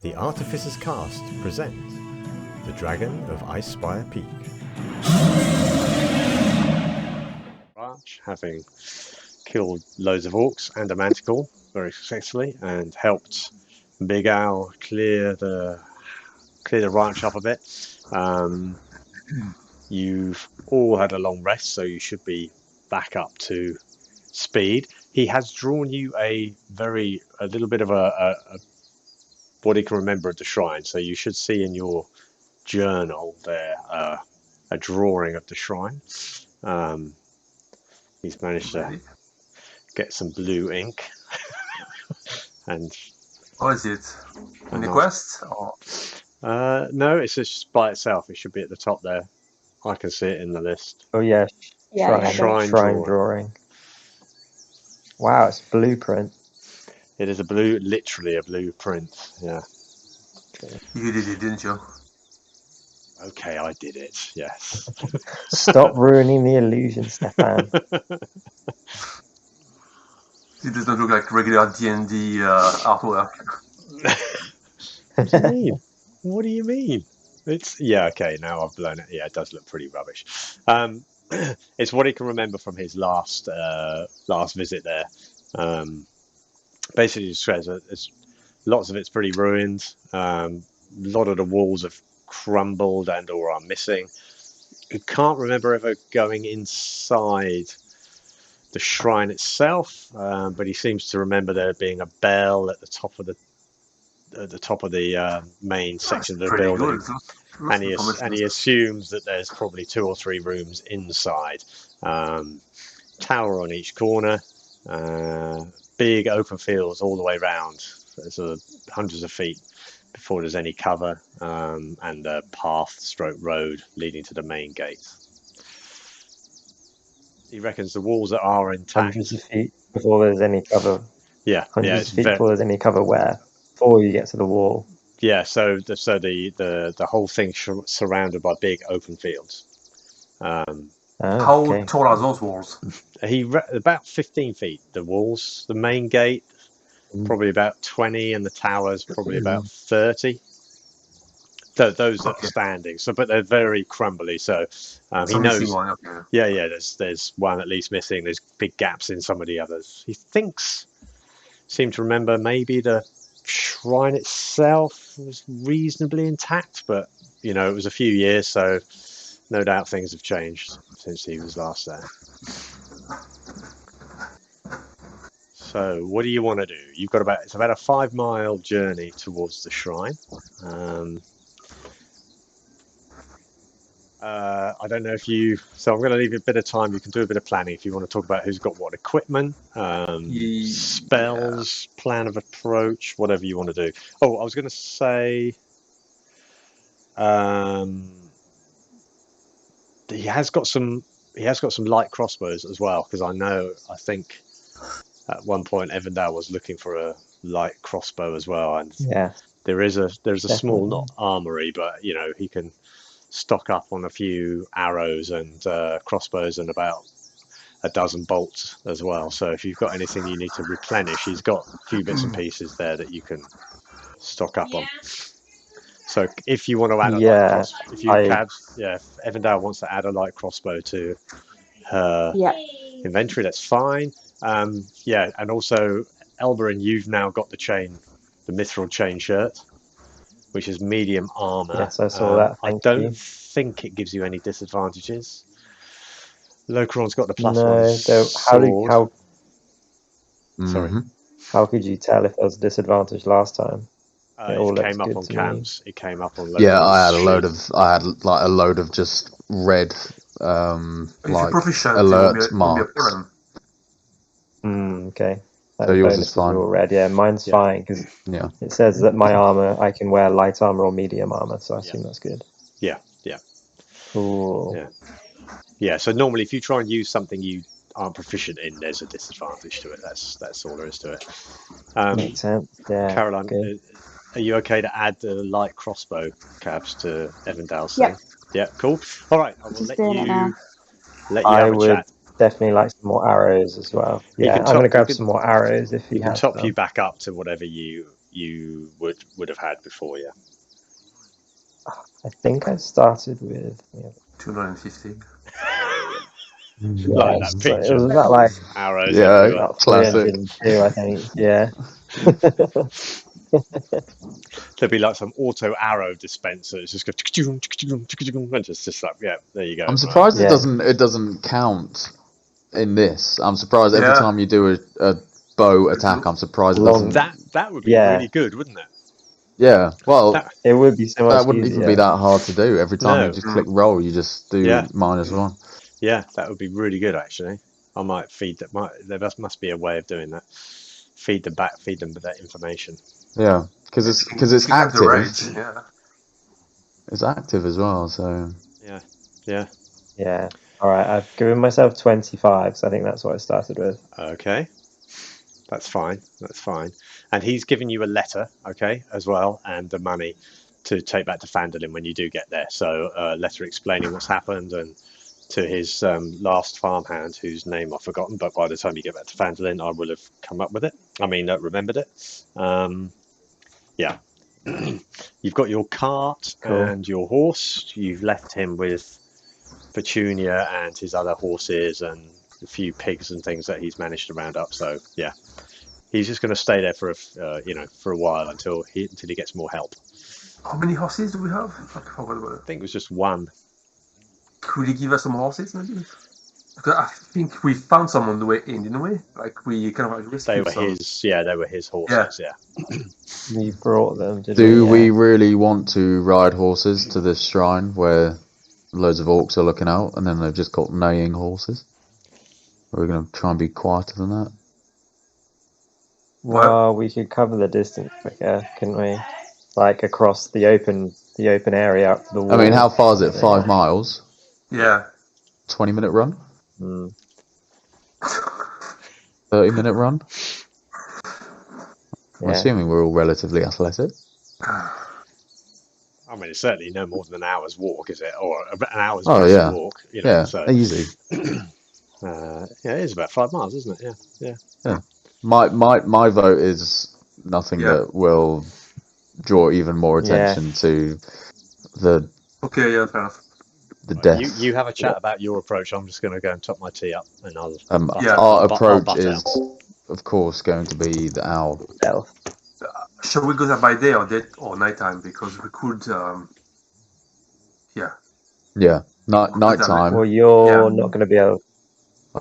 The Artificer's Cast present The Dragon of Icespire Peak. Having killed loads of orcs and a manticore very successfully, and helped Big Al clear the ranch up a bit. You've all had a long rest, so you should be back up to speed. He has drawn you a little bit of a what he can remember at the shrine. So you should see in your journal there a drawing of the shrine. He's managed to get some blue ink. And what is it? In the quest? Or? No, it's just by itself. It should be at the top there. I can see it in the list. Oh yeah, Shrine drawing. Wow, it's blueprint. It is literally a blueprint. Yeah. You did it, didn't you? Okay, I did it. Yes. Stop ruining the illusion, Stefan. It does not look like regular D&D artwork. What do you mean? What do you mean? Okay, now I've blown it. Yeah, it does look pretty rubbish. It's what he can remember from his last visit there. Basically, just says lots of it's pretty ruined. A lot of the walls have crumbled and or are missing. He can't remember ever going inside the shrine itself, but he seems to remember there being a bell at the top of the main section of the building. And he assumes that there's probably 2 or 3 rooms inside. Tower on each corner, big open fields all the way around. There's hundreds of feet before there's any cover, and a road leading to the main gate. He reckons the walls that are intact. Hundreds of feet before there's any cover. Yeah, hundreds of feet before there's any cover where? Before you get to the wall. Yeah, so the whole thing surrounded by big open fields. How tall are those walls? About 15 feet. The walls, the main gate, probably about 20, and the towers probably about 30. Those are standing. So, but they're very crumbly. So he knows. One, okay. Yeah. There's one at least missing. There's big gaps in some of the others. He seemed to remember maybe the shrine itself was reasonably intact, but it was a few years, so no doubt things have changed since he was last there. So what do you want to do? You've got it's about a 5-mile journey towards the shrine. I don't know so I'm going to leave you a bit of time. You can do a bit of planning if you want to talk about who's got what equipment, spells, plan of approach, whatever you want to do. Oh, I was going to say, he has got some light crossbows as well, because I think at one point Evindal was looking for a light crossbow as well, and there's a small not armory, but he can stock up on a few arrows and crossbows and about a dozen bolts as well. So if you've got anything you need to replenish, he's got a few bits and pieces there that you can stock up on. So if you want to add a light crossbow, if Evindal wants to add a light crossbow to her inventory, that's fine. And also Elborin, you've now got the mithril chain shirt, which is medium armor. Yes, I saw that. I don't think it gives you any disadvantages. Lokeron's got the +1 sword. How could you tell if there was a disadvantage last time? It came up on cams. It came up on. I had a load of just red alert marks. Okay. So yours is fine. Red. Yeah, mine's fine because it says that my armor, I can wear light armor or medium armor, so I assume that's good. Yeah. Cool. Yeah. So normally, if you try and use something you aren't proficient in, there's a disadvantage to it. That's all there is to it. Makes sense. Yeah. Caroline, are you okay to add the light crossbow cabs to Evindal's thing? Yeah. Cool. All right. I will let you have a chat. Definitely like some more arrows as well. Yeah, I'm going to grab some more arrows if you have. Top you back up to whatever you you would have had before, yeah. I think I started with 250. Like that so picture. it was about like Arrows everywhere. about Classic. 302, I think. Yeah. There'd be like some auto arrow dispenser. It's just go and just like, yeah, there you go. I'm surprised Yeah. it doesn't count in this. I'm surprised every time you do a bow attack. I'm surprised it doesn't. That would be really good, wouldn't it? Yeah. Well, it would be so much that wouldn't even be that hard to do. Every time you just click roll, you just do -1. Yeah, that would be really good actually. I might feed that. There must be a way of doing that. Feed them with that information. Yeah, because it's active. Yeah. It's active as well. So yeah. All right, I've given myself 25, so I think that's what I started with. Okay, that's fine. And he's given you a letter, okay, as well, and the money to take back to Phandalin when you do get there. So a letter explaining what's happened and to his last farmhand, whose name I've forgotten, but by the time you get back to Phandalin, I will have come up with it. I mean, remembered it. Yeah. You've got your cart and your horse. You've left him with Petunia and his other horses and a few pigs and things that he's managed to round up. So yeah, he's just going to stay there for a while until he gets more help. How many horses do we have? I think it was just one. Could you give us some horses, maybe? Because I think we found some on the way in, didn't we? Like we kind of rescued some. They were his horses. Yeah. We brought them. Do we really want to ride horses to this shrine where loads of orcs are looking out, and then they've just got neighing horses? Or are we going to try and be quieter than that? Well, we could cover the distance quicker, couldn't we? Like across the open area up to the wall. I mean, how far is it? 5 miles? Yeah. 20-minute run? 30-minute run? I'm assuming we're all relatively athletic. I mean, it's certainly no more than an hour's walk, is it? Or an hour's walk. So. Easy. It is about 5 miles, isn't it? Yeah. My vote is nothing that will draw even more attention to the. Okay, yeah, fair enough. The death. You have a chat about your approach. I'm just going to go and top my tea up, and I'll. Our approach is, of course, going to be the owl. Shall we go there by day or nighttime? Because we could. Yeah, nighttime. Well, you're not going to be able.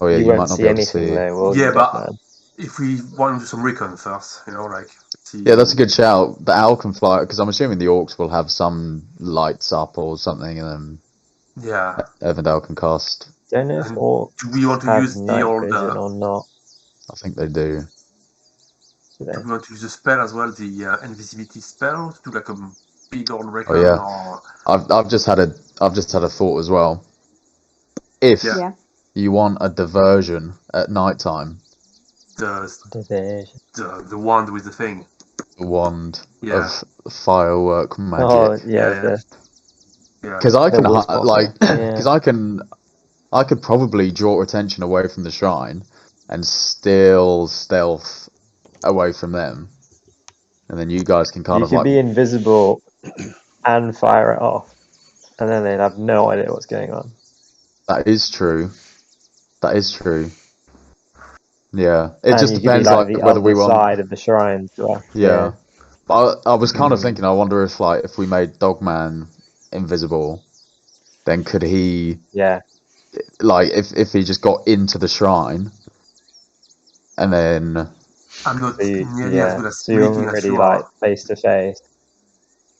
Oh yeah, you might won't not see be able to anything see. though. Yeah, but if we want to do some recon first, see. Yeah, that's a good shout. The owl can fly because I'm assuming the orcs will have some lights up or something, and then Evindal can cast. Don't know if orcs do we want to use the old vision or not. I think they do. Do we want to use the spell as well, the invisibility spell, to do like a big old recon? Oh yeah. I've just had a thought as well. If you want a diversion at nighttime, the wand with the thing. The wand of firework magic. Oh yeah. Because I can because I could probably draw attention away from the shrine and still stealth away from them, and then you guys can You could be invisible and fire it off, and then they'd have no idea what's going on. That is true. Yeah, it just depends whether we want side of the shrine. Yeah. But I was kind of thinking. I wonder if we made Dogman invisible, then could he? Yeah. If he just got into the shrine, and then. I'm not nearly as good as so you're already face to face.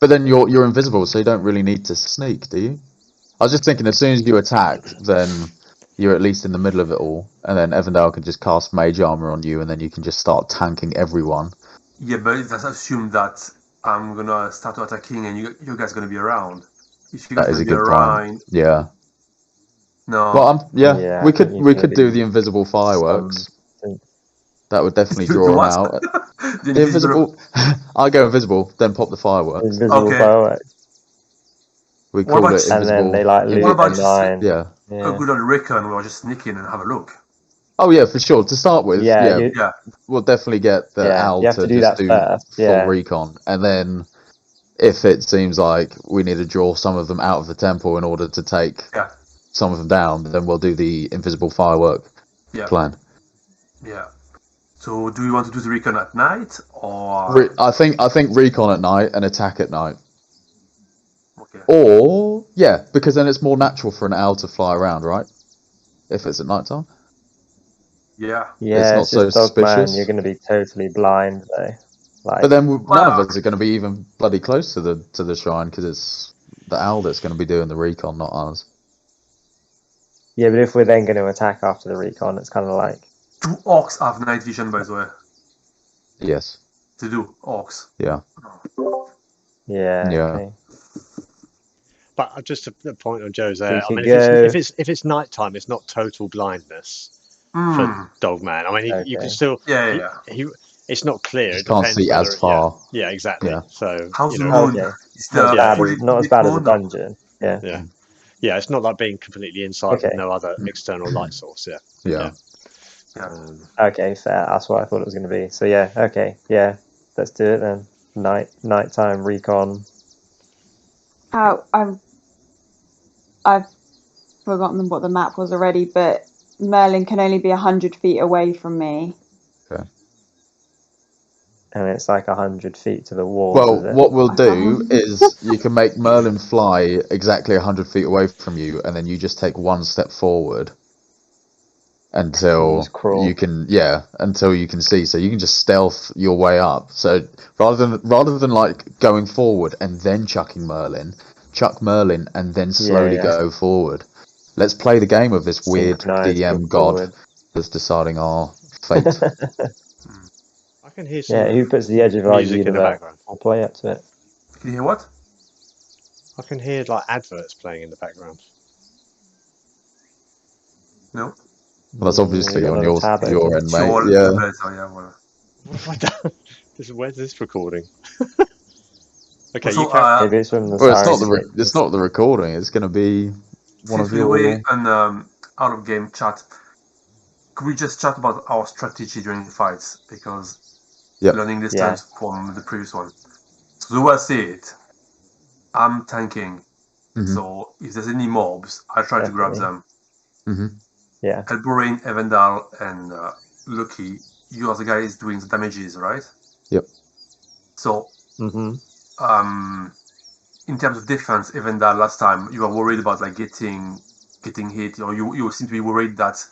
But then you're invisible, so you don't really need to sneak, do you? I was just thinking, as soon as you attack, then you're at least in the middle of it all, and then Evindal can just cast Mage Armor on you, and then you can just start tanking everyone. Yeah, but that's assumed that I'm gonna start attacking, and you guys gonna be around. If you guys that is a good around, point. Yeah. No. Well, we could do the invisible fireworks. That would definitely draw them out. The invisible. I go invisible, then pop the fireworks. Invisible fireworks. We call it invisible. And then they lose their mind. Yeah. A good old recon where I just sneak in and have a look. Oh yeah, for sure. To start with, Yeah, we'll definitely get the owl you have to do just that first. full recon, and then if it seems like we need to draw some of them out of the temple in order to take some of them down, then we'll do the invisible firework plan. Yeah. So, do you want to do the recon at night, or I think recon at night and attack at night. okay? Or because then it's more natural for an owl to fly around, right? If it's at night time. Yeah. It's not so suspicious. Man, you're going to be totally blind though. But then none of us are going to be even bloody close to the shrine because it's the owl that's going to be doing the recon, not us. Yeah, but if we're then going to attack after the recon, it's kind of like... Do orcs have night vision, by the way? Yes. To do orcs. Yeah. Yeah. Okay. But just a point on Joe's there. I mean, if it's nighttime, it's not total blindness for Dogman. I mean, you can still. It's not clear. It can't see as far. Yeah, exactly. Yeah. So how's the moon? Not as bad as a dungeon. Yeah. Yeah. Yeah, it's not like being completely inside with no other external light source. Yeah. Okay, fair. That's what I thought it was going to be. So let's do it then. Nighttime recon. I've forgotten what the map was already, but Merlin can only be 100 feet away from me. Okay. And it's like 100 feet to the wall. Well, what we'll do is you can make Merlin fly exactly 100 feet away from you, and then you just take one step forward until you can see. So you can just stealth your way up. So rather than like going forward and then chuck Merlin and then slowly go forward. Let's play the game of this weird DM god that's deciding our fate. I can hear some who puts the edge of our music in the background. I'll play up to it. Can you hear what? I can hear like adverts playing in the background. No. Well, that's obviously on your end, mate. What have I done? Where's this recording? Okay, so, you can. Maybe it's from the it's not the recording. It's going to be one of your. An out of game chat. Could we just chat about our strategy during the fights, because learning this time from the previous one. So the way I see it, I'm tanking. So if there's any mobs, I try to grab them. Yeah. Elborin, Evindal, and Lucky, you are the guys doing the damages, right? Yep. So. In terms of defense, even that last time you were worried about like getting hit, or you seem to be worried that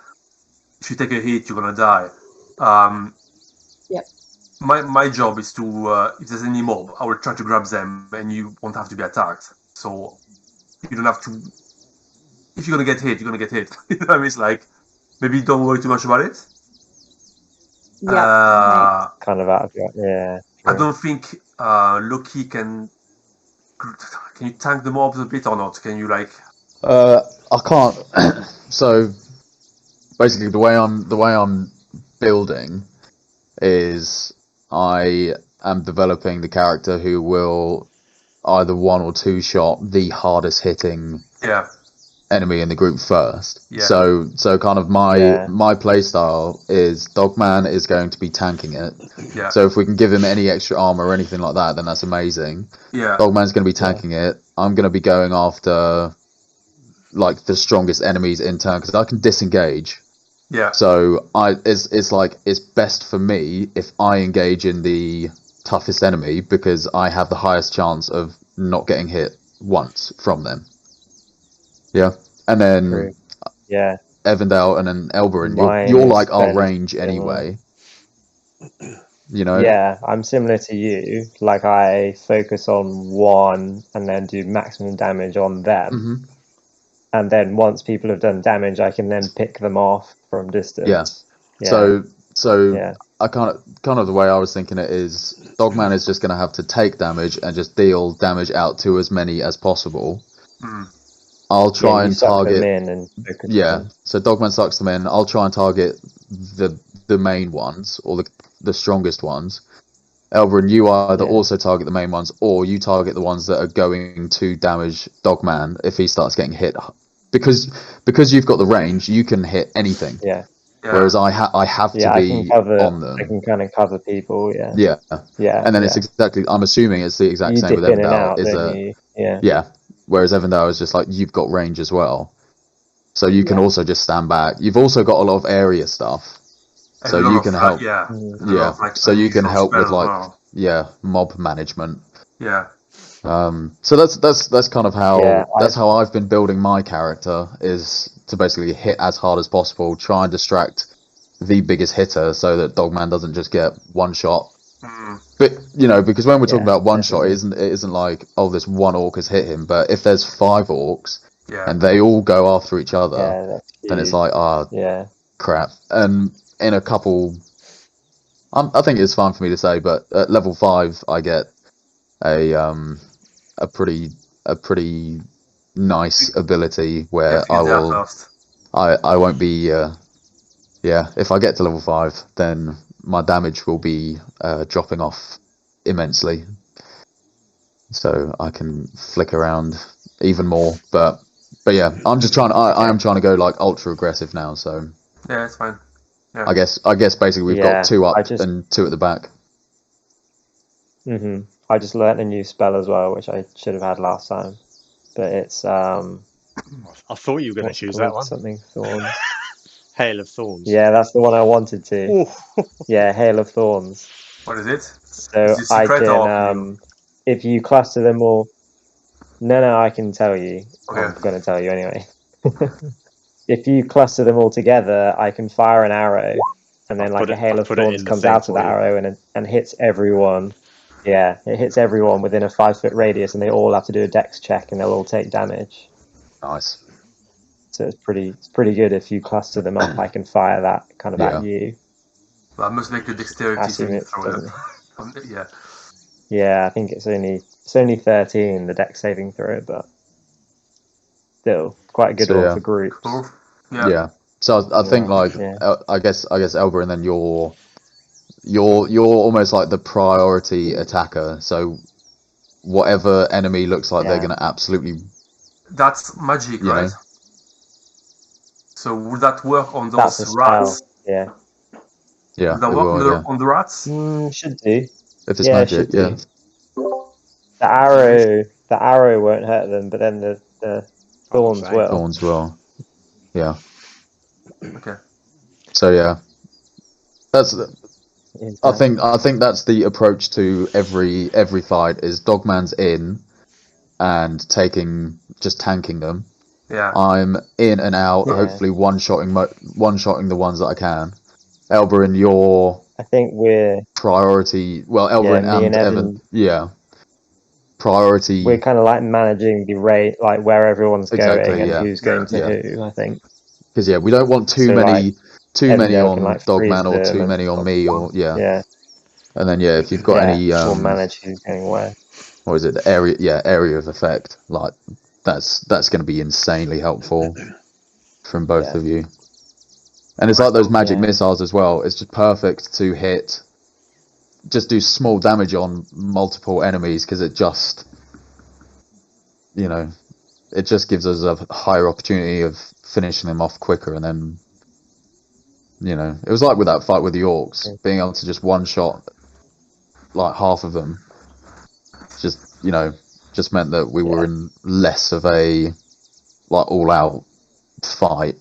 if you take a hit you're gonna die. My job is to if there's any mob, I will try to grab them and you won't have to be attacked. So you don't have to. If you're gonna get hit, you're gonna get hit. You know what I mean? It's like maybe don't worry too much about it. Kind of out of your I don't think Loki can you tank the mobs a bit or not? Can you like? I can't. So basically, the way I'm building is I am developing the character who will either one or two shot the hardest hitting enemy in the group first. Yeah. So kind of my play style is Dogman is going to be tanking it. Yeah. So if we can give him any extra armor or anything like that, then that's amazing. Yeah. Dogman's going to be tanking it. I'm going to be going after like the strongest enemies in turn because I can disengage. Yeah. So it's best for me if I engage in the toughest enemy because I have the highest chance of not getting hit once from them. Yeah, and then Evindal and then Elborin, you're like our range anyway. You know. Yeah, I'm similar to you. Like I focus on one and then do maximum damage on them, and then once people have done damage, I can then pick them off from distance. Yeah. So I kind of the way I was thinking it is Dogman is just going to have to take damage and just deal damage out to as many as possible. I'll try and target. So Dogman sucks them in. I'll try and target the main ones or the strongest ones. Elborin, you either also target the main ones or you target the ones that are going to damage Dogman if he starts getting hit. Because you've got the range, you can hit anything. Yeah. Whereas I have to be on them. I can kind of cover people. Yeah. Yeah. And then it's exactly. I'm assuming it's the exact same with Evindal. Yeah. Whereas Evindal is just like you've got range as well, so you can also just stand back. You've also got a lot of area stuff, so you can help. So you can help with like mob management. So that's kind of how how I've been building my character, is to basically hit as hard as possible, try and distract the biggest hitter so that Dogman doesn't just get one shot. But because when we're talking about one shot, it isn't like, oh, this one orc has hit him, but if there's 5 orcs and they all go after each other, then it's like, crap. And in a couple, I think it's fine for me to say, but at level 5 I get a pretty nice ability where I won't be if I get to level 5, then my damage will be dropping off immensely, so I can flick around even more. But yeah, I'm just trying. I am trying to go like ultra aggressive now. So yeah, it's fine. Yeah. I guess basically we've got 2 up and 2 at the back. I just learnt a new spell as well, which I should have had last time, but it's I thought you were going to choose that one. Something Thorns. Hail of Thorns. Yeah, that's the one I wanted to. Yeah, Hail of Thorns. What is it? So I can, if you cluster them all. No, I can tell you. Okay. I'm going to tell you anyway. If you cluster them all together, I can fire an arrow, and then a Hail of Thorns comes out of the arrow and hits everyone. Yeah, it hits everyone within a 5-foot radius, and they all have to do a dex check, and they'll all take damage. Nice. So it's pretty good if you cluster them up. I can fire that kind of at you. Well, I must make a dexterity saving throw. Yeah, I think it's only 13 the dex saving throw, but still quite a good one for groups. Cool. Yeah. So I think I guess Elborin, then you're almost like the priority attacker. So whatever enemy looks like they're going to absolutely. That's magic, right? So would that work on those rats? Yeah. Yeah. Would that work on the rats? Should do. If it's magic, yeah. The arrow won't hurt them, but then the thorns will. Thorns will. Yeah. Okay. So yeah, that's. I think that's the approach to every fight. Is Dogman's in, and just tanking them. Yeah. I'm in and out, hopefully one-shotting the ones that I can. Elborin, your I think we're priority. Well, Elborin and Evan, priority. We're kind of like managing the rate, like where everyone's going and who's going to who. I think because we don't want too many on Dogman or too many on me or And then if you've got any we'll manage who's going where. Or is it the area? Yeah, area of effect. Like that's going to be insanely helpful from both of you. And it's like those magic missiles as well. It's just perfect to hit. Just do small damage on multiple enemies because it just, it just gives us a higher opportunity of finishing them off quicker. And then, it was like with that fight with the orcs, being able to just one shot like half of them. Just meant that we were in less of a all out fight,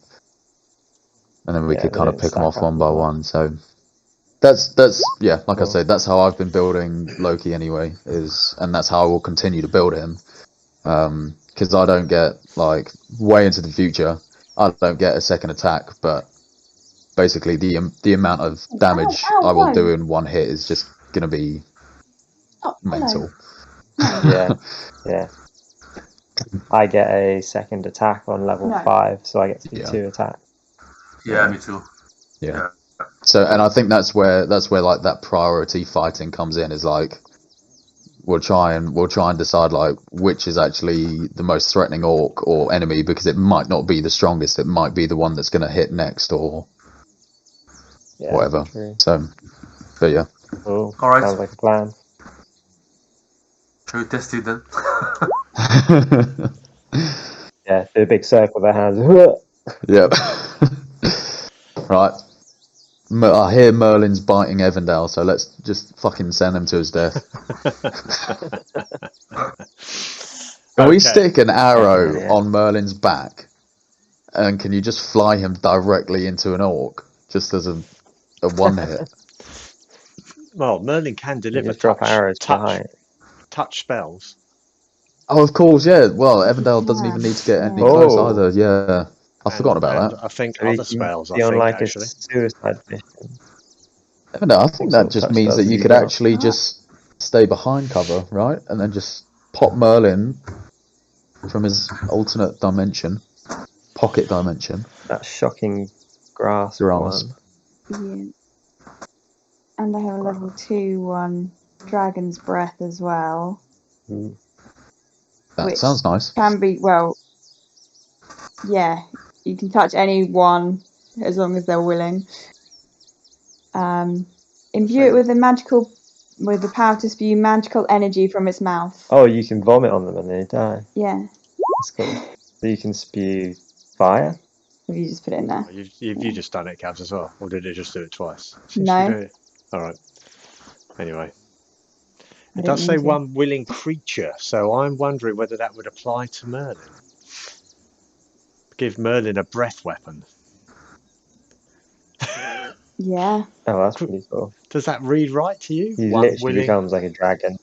and then we could kind of pick them off one by one. So that's like I said, that's how I've been building Loki anyway, and that's how I will continue to build him, because I don't get way into the future, I don't get a second attack, but basically the amount of damage I will do in one hit is just going to be mental. Yeah. I get a second attack on level 5, so I get to do 2 attacks. Yeah, me too. Yeah. So, and I think that's where that priority fighting comes in. Is we'll try and decide which is actually the most threatening orc or enemy, because it might not be the strongest. It might be the one that's going to hit next or whatever. True. So, but yeah. Cool. All right. Sounds like a plan. Should we test it then? Do a big circle with their hands. Yep. Right. I hear Merlin's biting Evindal, so let's just fucking send him to his death. Can we stick an arrow on Merlin's back? And can you just fly him directly into an orc? Just as a one hit? Well, Merlin can deliver drop arrows behind. touch spells. Oh, of course, yeah. Well, Evindal doesn't even need to get any close either. Yeah, I forgot about that. I think So other spells. on like actually. A suicide mission. Evindal, I think that just means that you could actually just stay behind cover, right? And then just pop Merlin from his alternate dimension, pocket dimension. That shocking grasp one. Yeah. And I have a level 2 one, Dragon's Breath as well. That sounds nice. Can be, well, yeah, you can touch anyone as long as they're willing. Imbue it with the power to spew magical energy from its mouth. Oh, you can vomit on them and they die. Yeah. That's cool. So you can spew fire? If you just put it in there. You just done it, Cabs, as well? Or did it just do it twice? No. Alright. Anyway. It does say one willing creature, so I'm wondering whether that would apply to Merlin. Give Merlin a breath weapon. Yeah. Oh, that's pretty cool. Does that read right to you? He literally becomes like a dragon.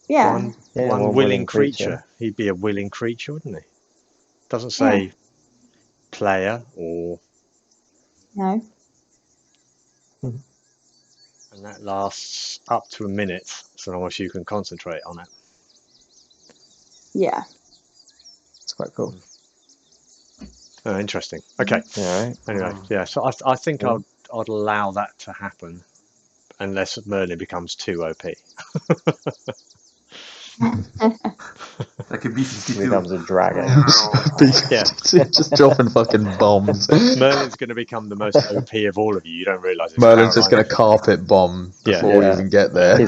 Yeah. One willing creature. He'd be a willing creature, wouldn't he? Doesn't say player or... No. And that lasts up to a minute, so long as you can concentrate on it. Yeah. It's quite cool. Oh, interesting. Okay. Yeah. Anyway, yeah. So I think I'd allow that to happen, unless Merlin becomes too OP. Like a B-52. He becomes a dragon. Yeah. Just dropping fucking bombs. Merlin's going to become the most OP of all of you. You don't realise it's Merlin's just going to carpet bomb before you even get there.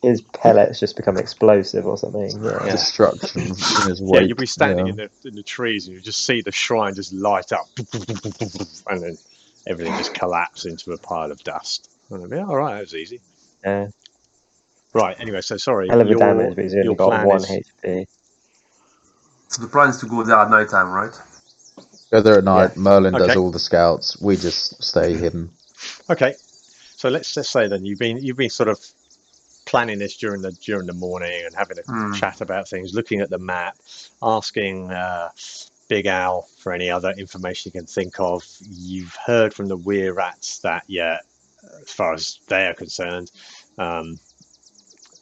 His pellets just become explosive or something. Yeah. Destruction in his wake. Yeah, you'll be standing in the trees and you just see the shrine just light up, and then everything just collapse into a pile of dust. And I'll be all right. That was easy. Yeah. Right. Anyway, so sorry. Hell of a damage, but he's only got 1 HP. So the plan is to go there at night time, right? Go there at night. Merlin does all the scouts. We just stay hidden. Okay. So let's just say then you've been sort of planning this during the morning and having a chat about things, looking at the map, asking Big Al for any other information you can think of. You've heard from the Weir Rats that as far as they are concerned,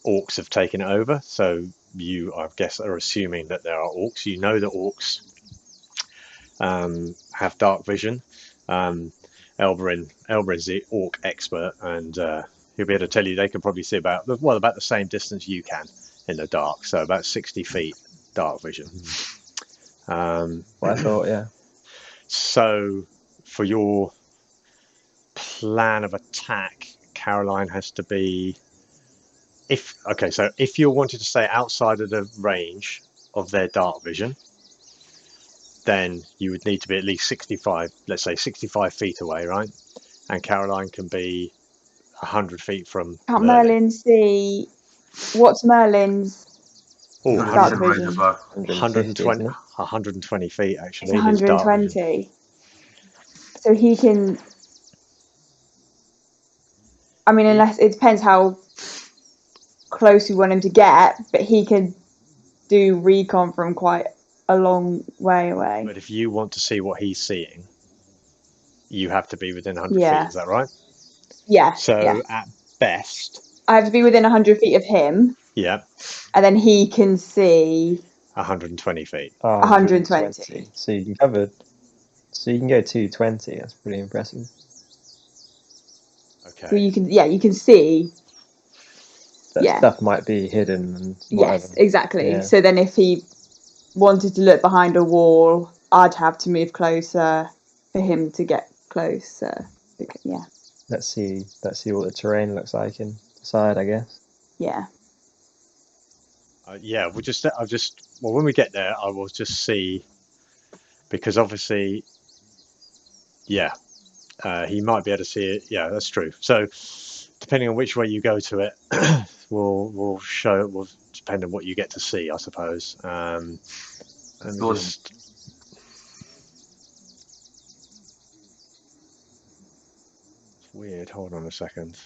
orcs have taken it over. So you, I guess, are assuming that there are orcs. You know that orcs have dark vision. Elborin's the orc expert, and he'll be able to tell you they can probably see about the same distance you can in the dark. So about 60 feet dark vision. I thought, yeah. So for your plan of attack, Caroline has to be... So if you're wanting to stay outside of the range of their dark vision, then you would need to be at least 65 feet away, right? And Caroline can be 100 feet from Can't Merlin see... What's Merlin's dark vision? 120 feet, actually. It's 120. So he can... I mean, unless... It depends how close we want him to get, but he can do recon from quite a long way away. But if you want to see what he's seeing, you have to be within 100 feet. Is that right? Yeah. So at best, I have to be within 100 feet of him. Yeah. And then he can see 120 feet. 120. So you can cover. So you can go 220. That's pretty impressive. Okay. Well, you can see. That stuff might be hidden and whatever. Yes, exactly. Yeah. So then if he wanted to look behind a wall, I'd have to move closer for him to get closer. Yeah. Let's see what the terrain looks like inside, I guess. Yeah. When we get there, I will just see, because obviously, he might be able to see it. Yeah, that's true. So depending on which way you go to it, will depend on what you get to see, I suppose. It's weird. Hold on a second.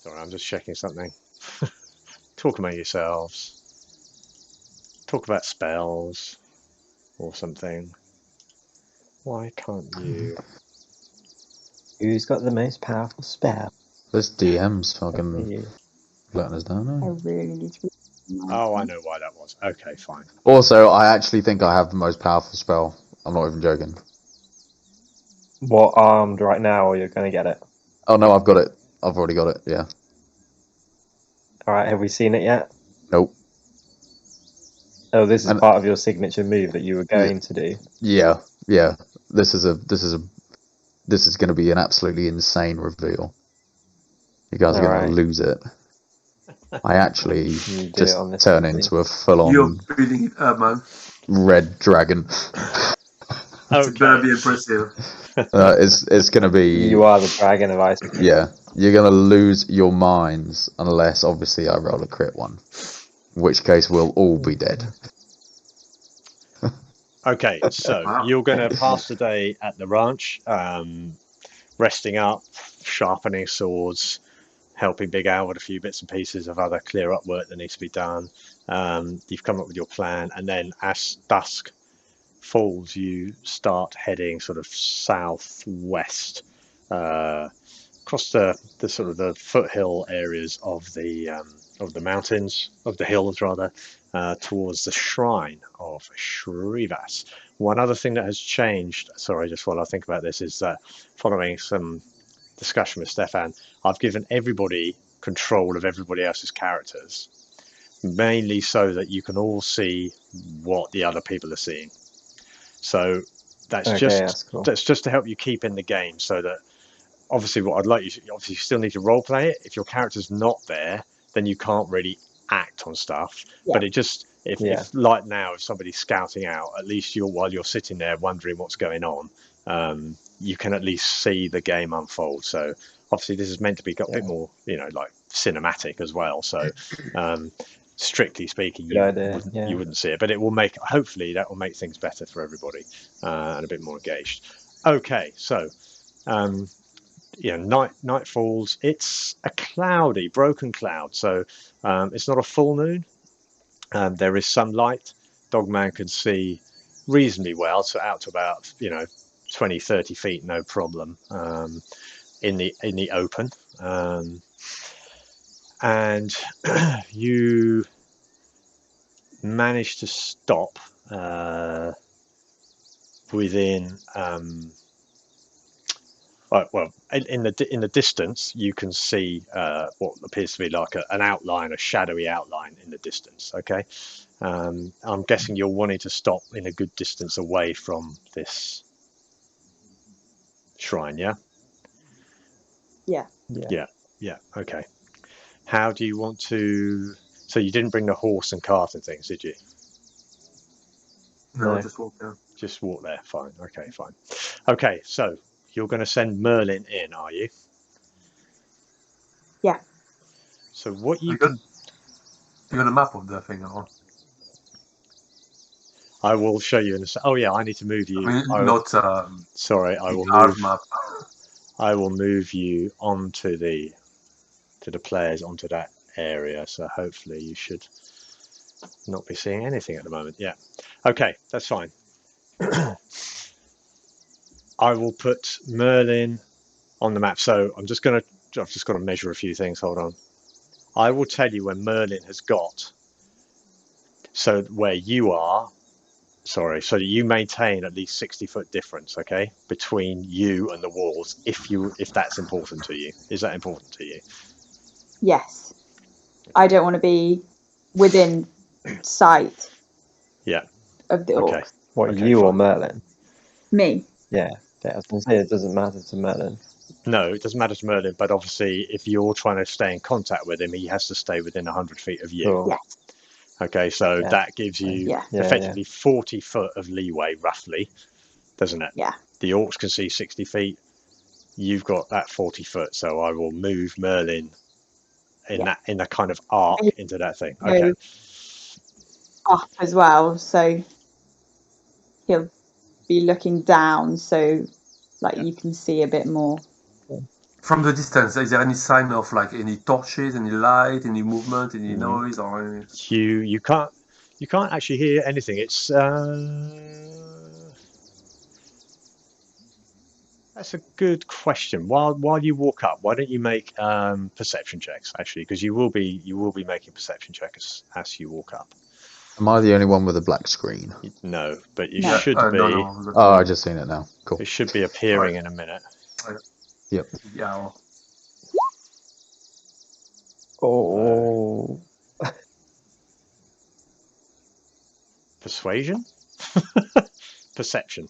Sorry, I'm just checking something. Talk among yourselves. Talk about spells or something. Why can't you? Who's got the most powerful spell? This DM's fucking letting us down I now. really need to. Oh, I know why that was. Okay, fine. Also, I actually think I have the most powerful spell. I'm not even joking. What, armed right now, or you're going to get it? Oh no, I've got it. I've already got it. Yeah. All right, have we seen it yet? Nope. Oh, this is part of your signature move that you were going to do. Yeah. This is going to be an absolutely insane reveal. You guys are going to lose it. I actually just turn into a full-on. You're building it up, man. Red dragon. It's gonna be impressive. It's gonna be. You are the dragon of Icespire. Yeah, you're gonna lose your minds unless, obviously, I roll a crit one, in which case we'll all be dead. Okay, so you're gonna pass the day at the ranch, resting up, sharpening swords, helping Big Al with a few bits and pieces of other clear-up work that needs to be done. You've come up with your plan, and then as dusk falls, you start heading sort of southwest, across the sort of the foothill areas of the mountains, of the hills rather, towards the Shrine of Savras. One other thing that has changed, sorry, just while I think about this, is that following some discussion with Stefan, I've given everybody control of everybody else's characters, mainly so that you can all see what the other people are seeing. So that's just to help you keep in the game, so that obviously what I'd like you to, obviously you still need to role play it. If your character's not there, then you can't really act on stuff. Yeah. But it just, if like now, if somebody's scouting out, at least while you're sitting there wondering what's going on, you can at least see the game unfold. So obviously this is meant to be a bit more, like cinematic as well. So strictly speaking, you wouldn't see it, but it will hopefully that will make things better for everybody and a bit more engaged. Okay, so night falls. It's a cloudy, broken cloud, so it's not a full moon. There is some light. Dogman can see reasonably well, so out to about 20-30 feet, no problem, in the open. And you manage to stop within in the distance. You can see what appears to be like an outline, a shadowy outline in the distance. Okay, I'm guessing you're wanting to stop in a good distance away from this shrine. Yeah. Okay. How do you want to? So you didn't bring the horse and cart and things, did you? No, just walk there. Just walk there. Fine. Okay, fine. Okay, so you're going to send Merlin in, are you? Yeah. So what you got a map of the thing or? I will show you in a second. Oh yeah, I need to move you. Sorry, I will move. Map. I will move you onto the players onto that area. So hopefully you should not be seeing anything at the moment. Yeah. Okay, that's fine. I will put Merlin on the map. So I've just got to measure a few things. Hold on. I will tell you when Merlin has got. So where you are. Sorry, so you maintain at least 60-foot difference, okay, between you and the walls, if that's important to you. Is that important to you? Yes. I don't want to be within sight. Yeah. Of the orcs. What, you or Merlin? Me. Yeah. I was going to say it doesn't matter to Merlin. No, it doesn't matter to Merlin, but obviously if you're trying to stay in contact with him, he has to stay within 100 feet of you. Cool. Yeah. Okay, so that gives you effectively 40 foot of leeway, roughly, doesn't it? Yeah. The orcs can see 60 feet. You've got that 40 foot, so I will move Merlin in a kind of arc into that thing. Okay. Up as well, so he'll be looking down, so like you can see a bit more. From the distance, is there any sign of like any torches, any light, any movement, any noise, or any... You can't actually hear anything. It's that's a good question. While you walk up, why don't you make perception checks actually, because you will be making perception checks as you walk up. Am I the only one with a black screen? No, but you No. should be. No. Oh, I just seen it now. Cool. It should be appearing in a minute. Yep. Yeah. Oh. Persuasion? Perception.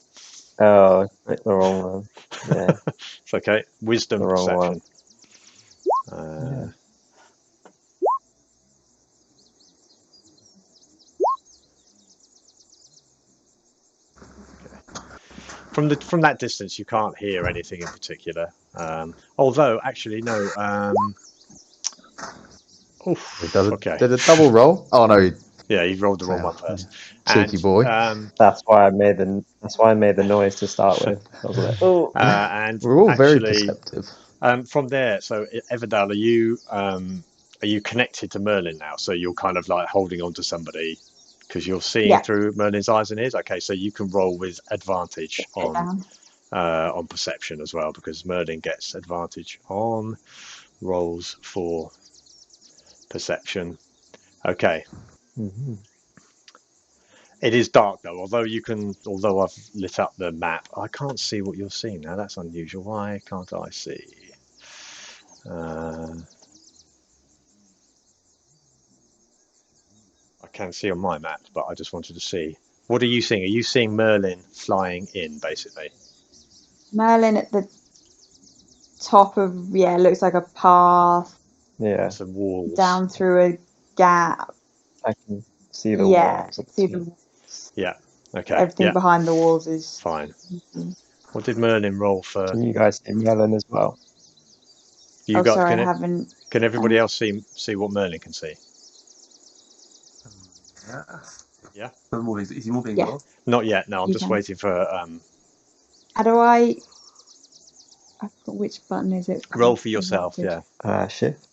Oh, picked the wrong one. Yeah. It's okay. Wisdom, The wrong perception. From that distance, you can't hear anything in particular. Although, actually, no. Did a double roll? Oh no. Yeah, you rolled the wrong one first. Cheeky boy. That's why I made the noise to start with, wasn't it? Oh. And we're all actually, very perceptive. From there, so Evindal, are you connected to Merlin now? So you're kind of like holding on to somebody because you're seeing through Merlin's eyes and ears. Okay, so you can roll with advantage on perception as well, because Merlin gets advantage on rolls for perception. Okay. Mm-hmm. It is dark though. Although I've lit up the map, I can't see what you're seeing now. That's unusual. Why can't I see? I can see on my map, but I just wanted to see. What are you seeing? Are you seeing Merlin flying in, basically? Merlin at the top of, looks like a path. Yeah. Some walls. Down through a gap. I can see the walls. See the walls. Yeah. Okay. Everything behind the walls is fine. What did Merlin roll for? Can you guys see Merlin as well? I haven't. Can everybody else see what Merlin can see? Yeah. Is he moving? Yeah. Not yet. No, I'm just waiting for. How do I? Which button is it? Roll for yourself. Yeah. Shift.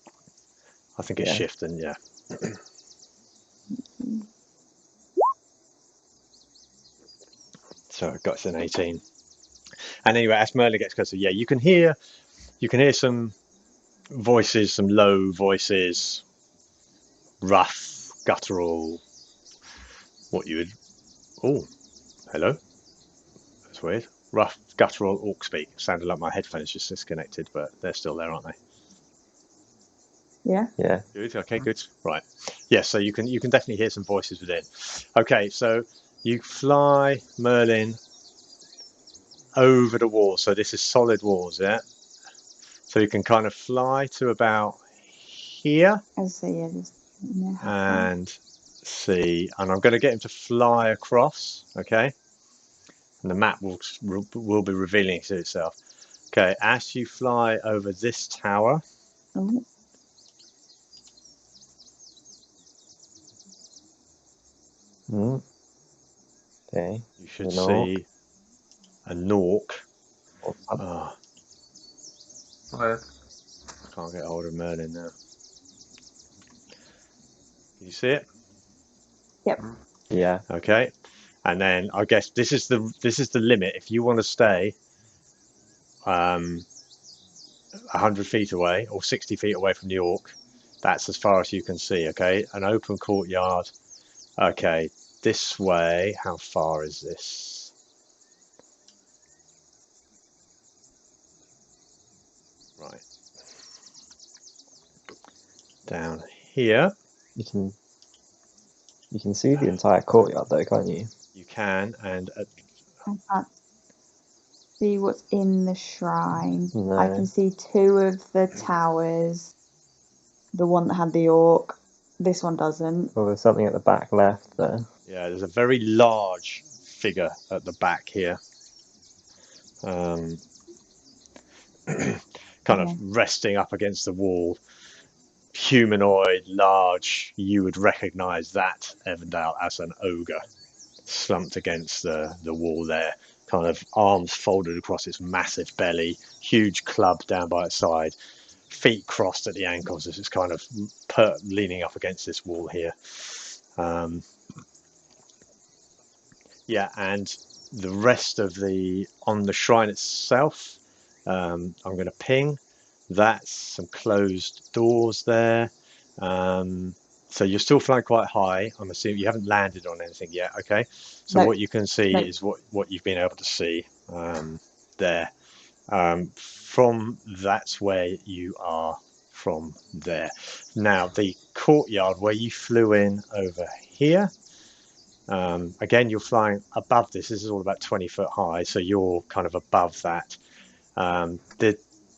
I think it's shift and yeah. So I got an 18. And anyway, as Merlin gets closer, you can hear some voices, some low voices, rough, guttural. What you would? Oh, hello. That's weird. Rough, guttural orc speak. Sounded like my headphones just disconnected, but they're still there, aren't they? Yeah. Yeah. Good. Okay. Good. Right. Yeah. So you can definitely hear some voices within. Okay. So you fly Merlin over the wall. So this is solid walls, yeah. So you can kind of fly to about here. And see. And I'm going to get him to fly across. Okay. And the map will be revealing to itself. Okay. As you fly over this tower. Oh. Okay. You should see a Nork. I can't get hold of Merlin now. Can you see it? Yep. Yeah. Okay. And then I guess this is the limit. If you want to stay 100 feet away or 60 feet away from the orc, that's as far as you can see. Okay. An open courtyard. Okay. This way. How far is this? Right. Down here. You can see the entire courtyard though, can't you? You can, and see what's in the shrine. No. I can see 2 of the towers. The one that had the orc. This one doesn't. Well, there's something at the back left there. Yeah, there's a very large figure at the back here. Kind of resting up against the wall. Humanoid, large. You would recognise that Evindal as an ogre, slumped against the wall there. Kind of arms folded across its massive belly, huge club down by its side, feet crossed at the ankles as it's kind of leaning up against this wall here. Yeah, and the rest of on the shrine itself, I'm going to ping. That's some closed doors there. So you're still flying quite high. I'm assuming you haven't landed on anything yet. Okay. So what you can see is what you've been able to see there. From that's where you are from there. Now the courtyard where you flew in over here. Again, you're flying above this. This is all about 20 foot high, so you're kind of above that.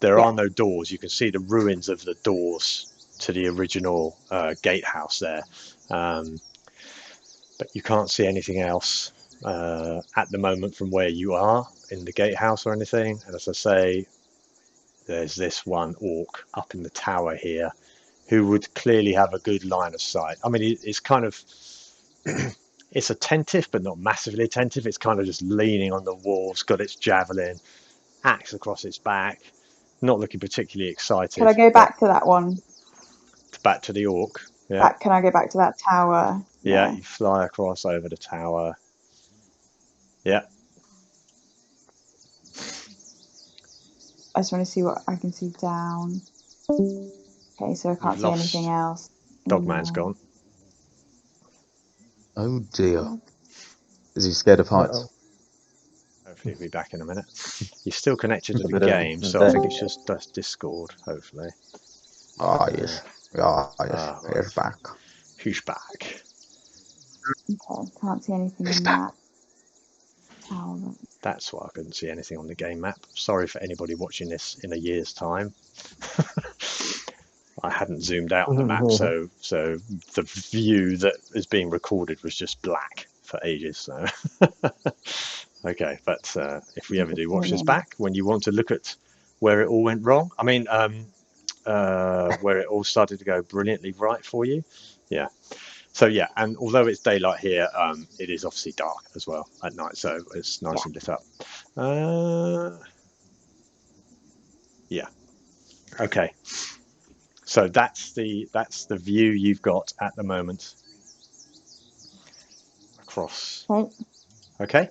There are no doors. You can see the ruins of the doors to the original gatehouse there, but you can't see anything else at the moment from where you are in the gatehouse or anything. And as I say, there's this one orc up in the tower here who would clearly have a good line of sight. I mean, it's kind of it's attentive, but not massively attentive. It's kind of just leaning on the walls, got its javelin, axe across its back, not looking particularly excited. Can I go back to that one? Back to the orc. Yeah. Can I go back to that tower? Yeah, you fly across over the tower. Yeah. I just want to see what I can see down. Okay, so I can't see anything else. Dogman's gone. Oh dear. Is he scared of heights? Hopefully he'll be back in a minute. He's still connected to the game, so I think it's just Discord, hopefully. Ah, yes. Yeah, yes. He's back. Who's back? Okay, can't see anything in that tower. That's why I couldn't see anything on the game map. Sorry for anybody watching this in a year's time. I hadn't zoomed out on the map, so the view that is being recorded was just black for ages. So okay, but if we ever do watch this back, when you want to look at where it all went wrong, I mean, where it all started to go brilliantly right for you, yeah. So yeah, and although it's daylight here, it is obviously dark as well at night, so it's nice and lit up. Yeah. Okay. So that's the view you've got at the moment across. Okay.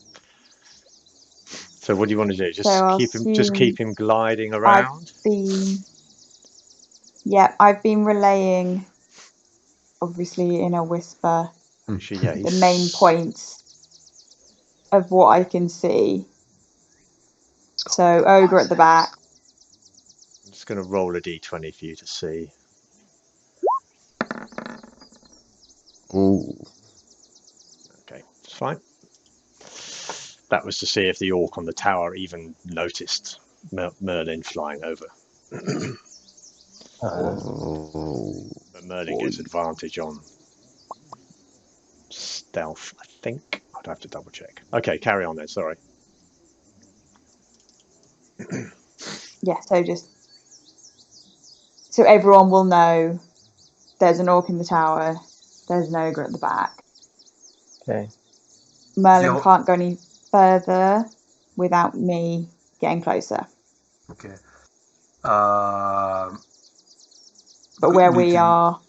So what do you want to do? Just keep him gliding around. I've been relaying, obviously in a whisper, the main points of what I can see. So ogre at the back. I'm just going to roll a d20 for you to see. Ooh. Okay, it's fine. That was to see if the orc on the tower even noticed Merlin flying over. But Merlin gets advantage on stealth, I think. I'd have to double check. Okay, carry on then, sorry. Yeah, so everyone will know there's an orc in the tower, there's an ogre at the back. Okay. Merlin can't go any further without me getting closer. Okay. But where we are,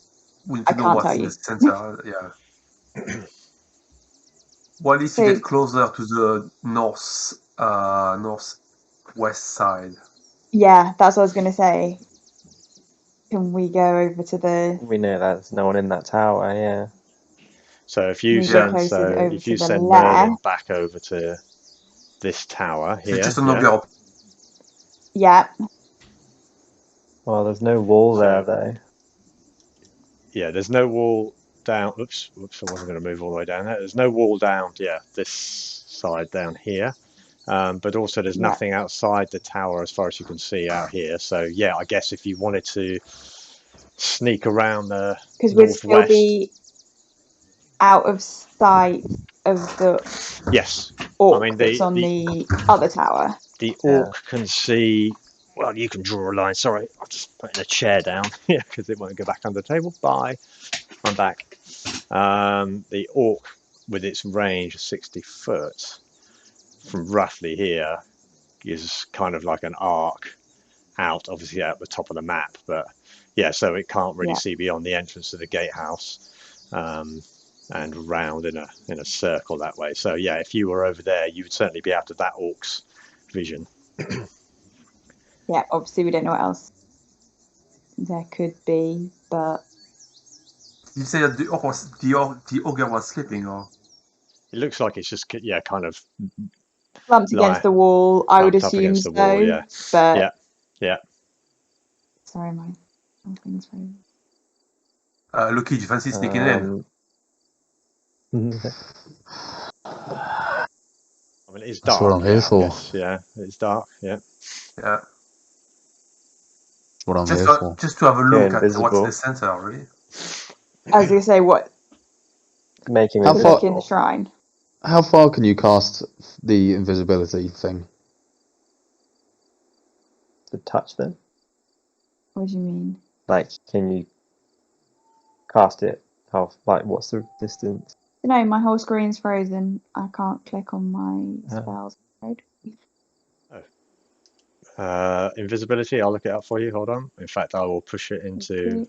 I can't tell you. The center, yeah. What if you get closer to the northwest side? Yeah, that's what I was going to say. Can we go over to the... We know there's no one in that tower, yeah. So if you send Merlin back over to this tower here... It's just an ogre. Yeah. Well, there's no wall there, though. Yeah, there's no wall down... Oops, I wasn't going to move all the way down there. There's no wall down, this side down here. But also there's nothing outside the tower as far as you can see out here. So yeah, I guess if you wanted to sneak around the because we'd still northwest, be out of sight of the orc that's on the other tower. The orc can see. Well, you can draw a line. Sorry, I'll just put a chair down here because it won't go back under the table. Bye. I'm back. The orc, with its range of 60 foot from roughly here, is kind of like an arc out, obviously at the top of the map. But yeah, so it can't really see beyond the entrance to the gatehouse, and round in a circle that way. So yeah, if you were over there, you would certainly be out of that orc's vision. Yeah, obviously we don't know what else there could be, but you say that the ogre was sleeping, or it looks like it's just kind of slumped against the wall. I would assume so. Wall, but yeah. Sorry, my thing's frozen. Loki, do you fancy sneaking in? I mean, it's dark. That's what I'm here for. Yeah, it's dark. Yeah. Yeah. What I'm here for. Just to have a look at what's in the center, really. I was going to say, what? Making a look in the shrine. How far can you cast the invisibility thing? To touch them? What do you mean? Like, can you cast it? What's the distance? No, my whole screen's frozen. I can't click on my spells. Invisibility, I'll look it up for you. Hold on. In fact, I will push it into.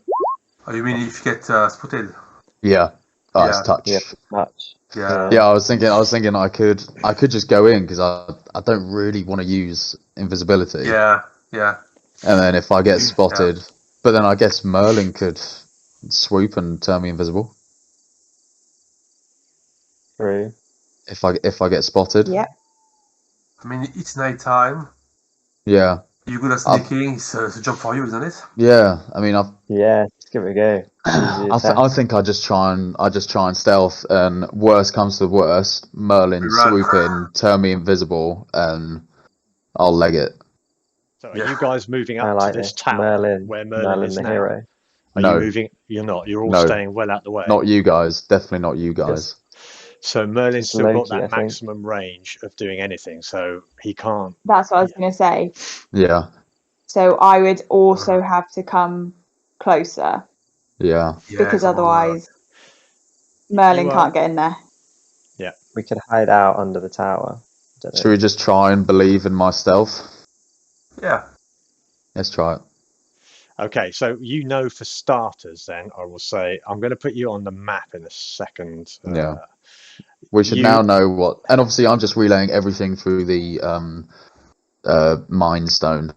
Oh, you mean if you get spotted? Yeah. It's touch. Yeah, touch. Yeah. Yeah, I was thinking I could just go in because I don't really want to use invisibility. Yeah. And then if I get spotted, but then I guess Merlin could swoop and turn me invisible. True. If I get spotted. Yeah. I mean, it's night time. Yeah. You're good at sneaking. It's a job for you, isn't it? Yeah. I mean, just give it a go. I think I just try and stealth, and worst comes to worst, Merlin swoop in, turn me invisible, and I'll leg it. So are you guys moving up to this tower where Merlin is the now? hero? Are you moving? You're not. You're all staying well out the way. Not you guys. Definitely not you guys. So Merlin's still got that maximum range of doing anything, so he can't. That's what I was going to say. Yeah. So I would also have to come closer. Yeah. Because otherwise, Merlin can't get in there. Yeah. We could hide out under the tower. Should we just try and believe in my stealth? Yeah. Let's try it. Okay, so for starters, then I will say I'm going to put you on the map in a second. Yeah. We should now know what, and obviously I'm just relaying everything through the Mind Stone.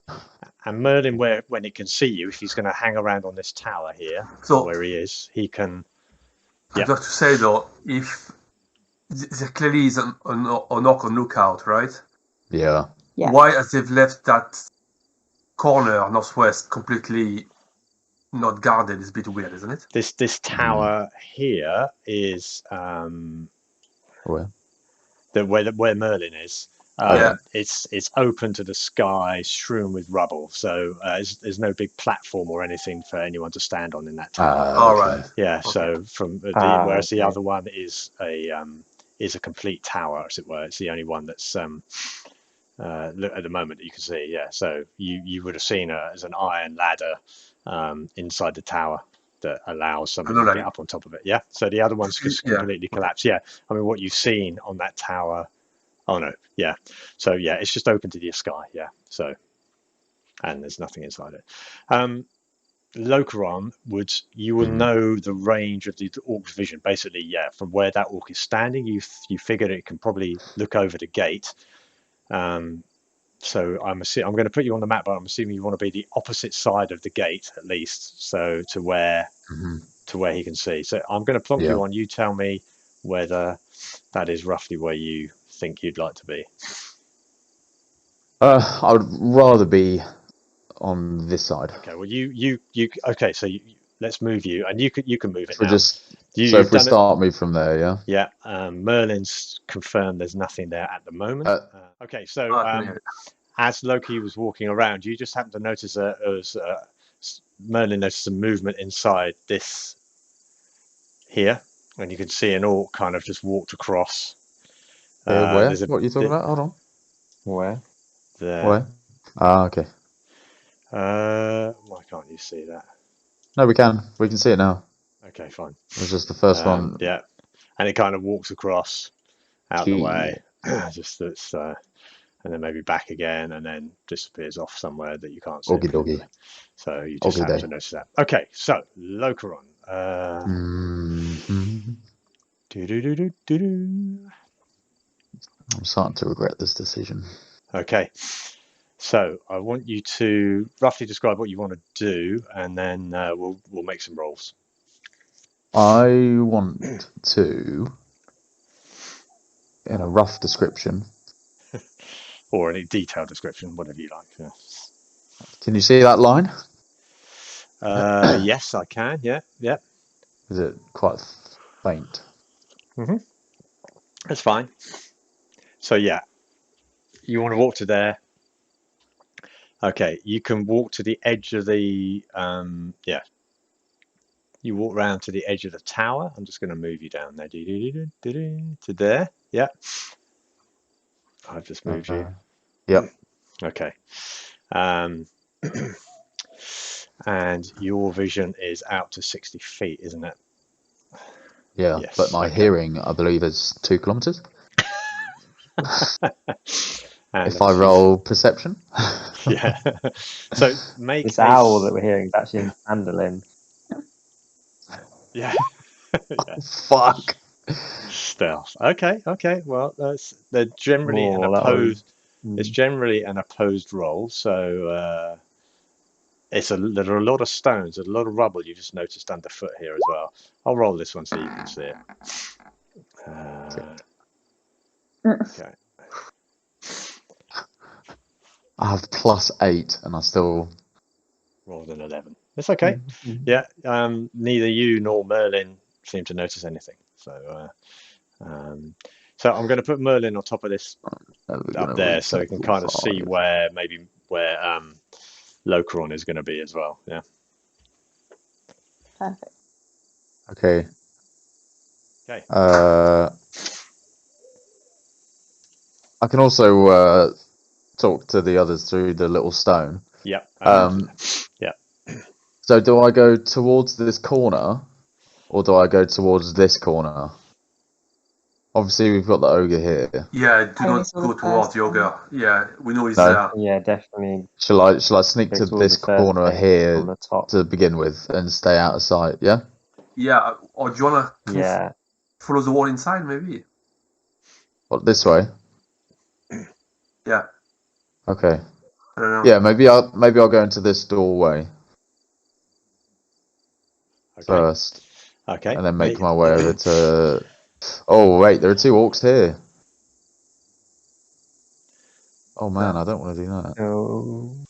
And Merlin, when he can see you, if he's going to hang around on this tower here, where he is, he can. I have to say though, if there clearly is an orc on lookout, right? Yeah. Why has they've left that corner northwest completely not guarded is a bit weird, isn't it? This tower here is where Merlin is. It's open to the sky, strewn with rubble. So there's no big platform or anything for anyone to stand on in that tower. All right. Yeah. Okay. So whereas the other one is a complete tower, as it were. It's the only one that's at the moment that you can see. Yeah. So you would have seen it as an iron ladder inside the tower that allows somebody to get up on top of it. Yeah. So the other one's just completely collapsed. Yeah. I mean, what you've seen on that tower. Oh no. Yeah. So yeah, it's just open to the sky. Yeah. So, and there's nothing inside it. Lokeron you will know the range of the orc's vision. Basically, yeah, from where that orc is standing, you figured it can probably look over the gate. So I'm going to put you on the map, but I'm assuming you want to be the opposite side of the gate at least, so to where he can see. So I'm going to plonk you on. You tell me whether that is roughly where you think you'd like to be. I would rather be on this side. Okay. Well, okay. So let's move you, and you can move it So now. so if we start move from there, yeah. Yeah. Merlin's confirmed there's nothing there at the moment. Okay, so as Loki was walking around, you just happened to notice Merlin noticed some movement inside this here, and you can see an orc kind of just walked across. Where? What are you talking about? Hold on. Where? There. Where? Ah, okay. Why can't you see that? No, we can. We can see it now. Okay, fine. It was just the first one. Yeah, and it kind of walks across out the way, just that's, and then maybe back again, and then disappears off somewhere that you can't see. Doggy. So you just have to notice that. Okay, so Lokeron. I'm starting to regret this decision. Okay, so I want you to roughly describe what you want to do, and then we'll make some rolls. I want to, in a rough description, or any detailed description, whatever you like. Yeah. Can you see that line? Yes, I can. Yeah. Is it quite faint? Mm-hmm. That's fine. So yeah, you want to walk to there. Okay, you can walk to the edge of the You walk round to the edge of the tower. I'm just going to move you down there to there. Yeah, I've just moved you. Yep. Okay. And your vision is out to 60 feet, isn't it? Yeah, yes, but my hearing, I believe, is 2 kilometers. If I roll perception. Yeah. So make this owl that we're hearing is actually in Mandolin. Yeah. Oh, fuck. Stealth. Okay. Well, they're generally an opposed. It's generally an opposed roll. So there are a lot of stones, there's a lot of rubble. You just noticed underfoot here as well. I'll roll this one so you can see it. Okay. I have +8, and I still rolled an 11. It's okay. Yeah. Neither you nor Merlin seem to notice anything. So, so I'm going to put Merlin on top of this up there, so we can kind of see where Lokeron is going to be as well. Yeah. Perfect. Okay. I can also talk to the others through the little stone. Yeah. Yeah. So do I go towards this corner, or do I go towards this corner? Obviously, we've got the ogre here. Yeah, do not go towards the ogre. Yeah, we know he's there. Yeah, definitely. Shall I sneak to this corner here to begin with and stay out of sight? Yeah. Yeah, or do you wanna follow the wall inside, maybe? What, this way? Yeah. Okay. I don't know. Yeah, maybe I'll go into this doorway first. Okay. And then make my way over to. Oh wait, there are 2 orcs here. Oh man, I don't want to do that.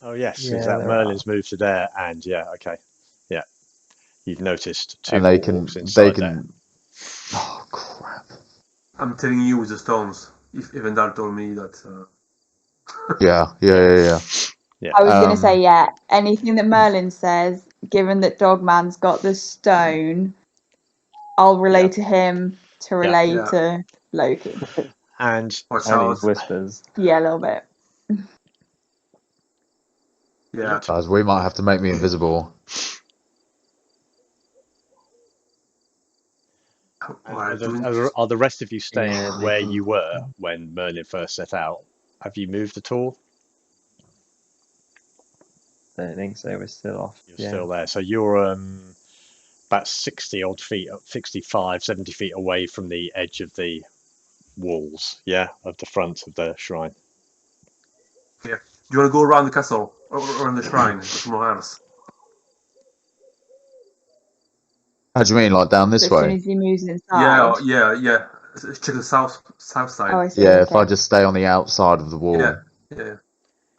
Oh yes, exactly. Merlin's moved to there, and you've noticed 2 orcs inside there. Oh crap! I'm telling you with the stones. If Evindal told me that. Yeah. I was going to say, anything that Merlin says, given that Dogman's got the stone, I'll relay to him to relay to Loki. And whispers. Yeah, a little bit. Yeah. Guys, we might have to make me invisible. Are the rest of you staying where you were when Merlin first set out? Have you moved at all? I don't think so. We're still off. You're still there. So you're about 60 odd feet, 65, 70 feet away from the edge of the walls, of the front of the shrine. Yeah. Do you want to go around the castle or around the shrine somewhere else? How do you mean, like down this way? As soon as he moves inside. Yeah. Check the south side. Oh, I see. Yeah, if I just stay on the outside of the wall. Yeah.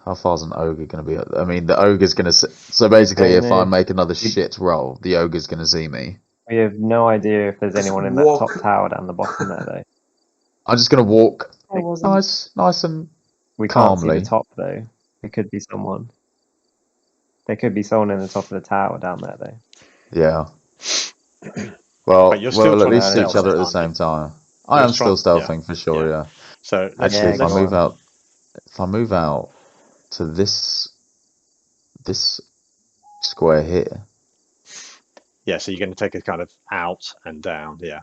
How far's an ogre going to be? I mean, the ogre's going to... So basically, if I make another shit roll, the ogre's going to see me. We have no idea if there's anyone in that top tower down the bottom there, though. I'm just going to walk nice and we calmly. Can't see the top, though. It could be someone. There could be someone in the top of the tower down there, though. Yeah. Well, at least see each other at the same time. I am still stealthing for sure. Yeah. So actually, if I move out to this square here. Yeah. So you're going to take a kind of out and down. Yeah.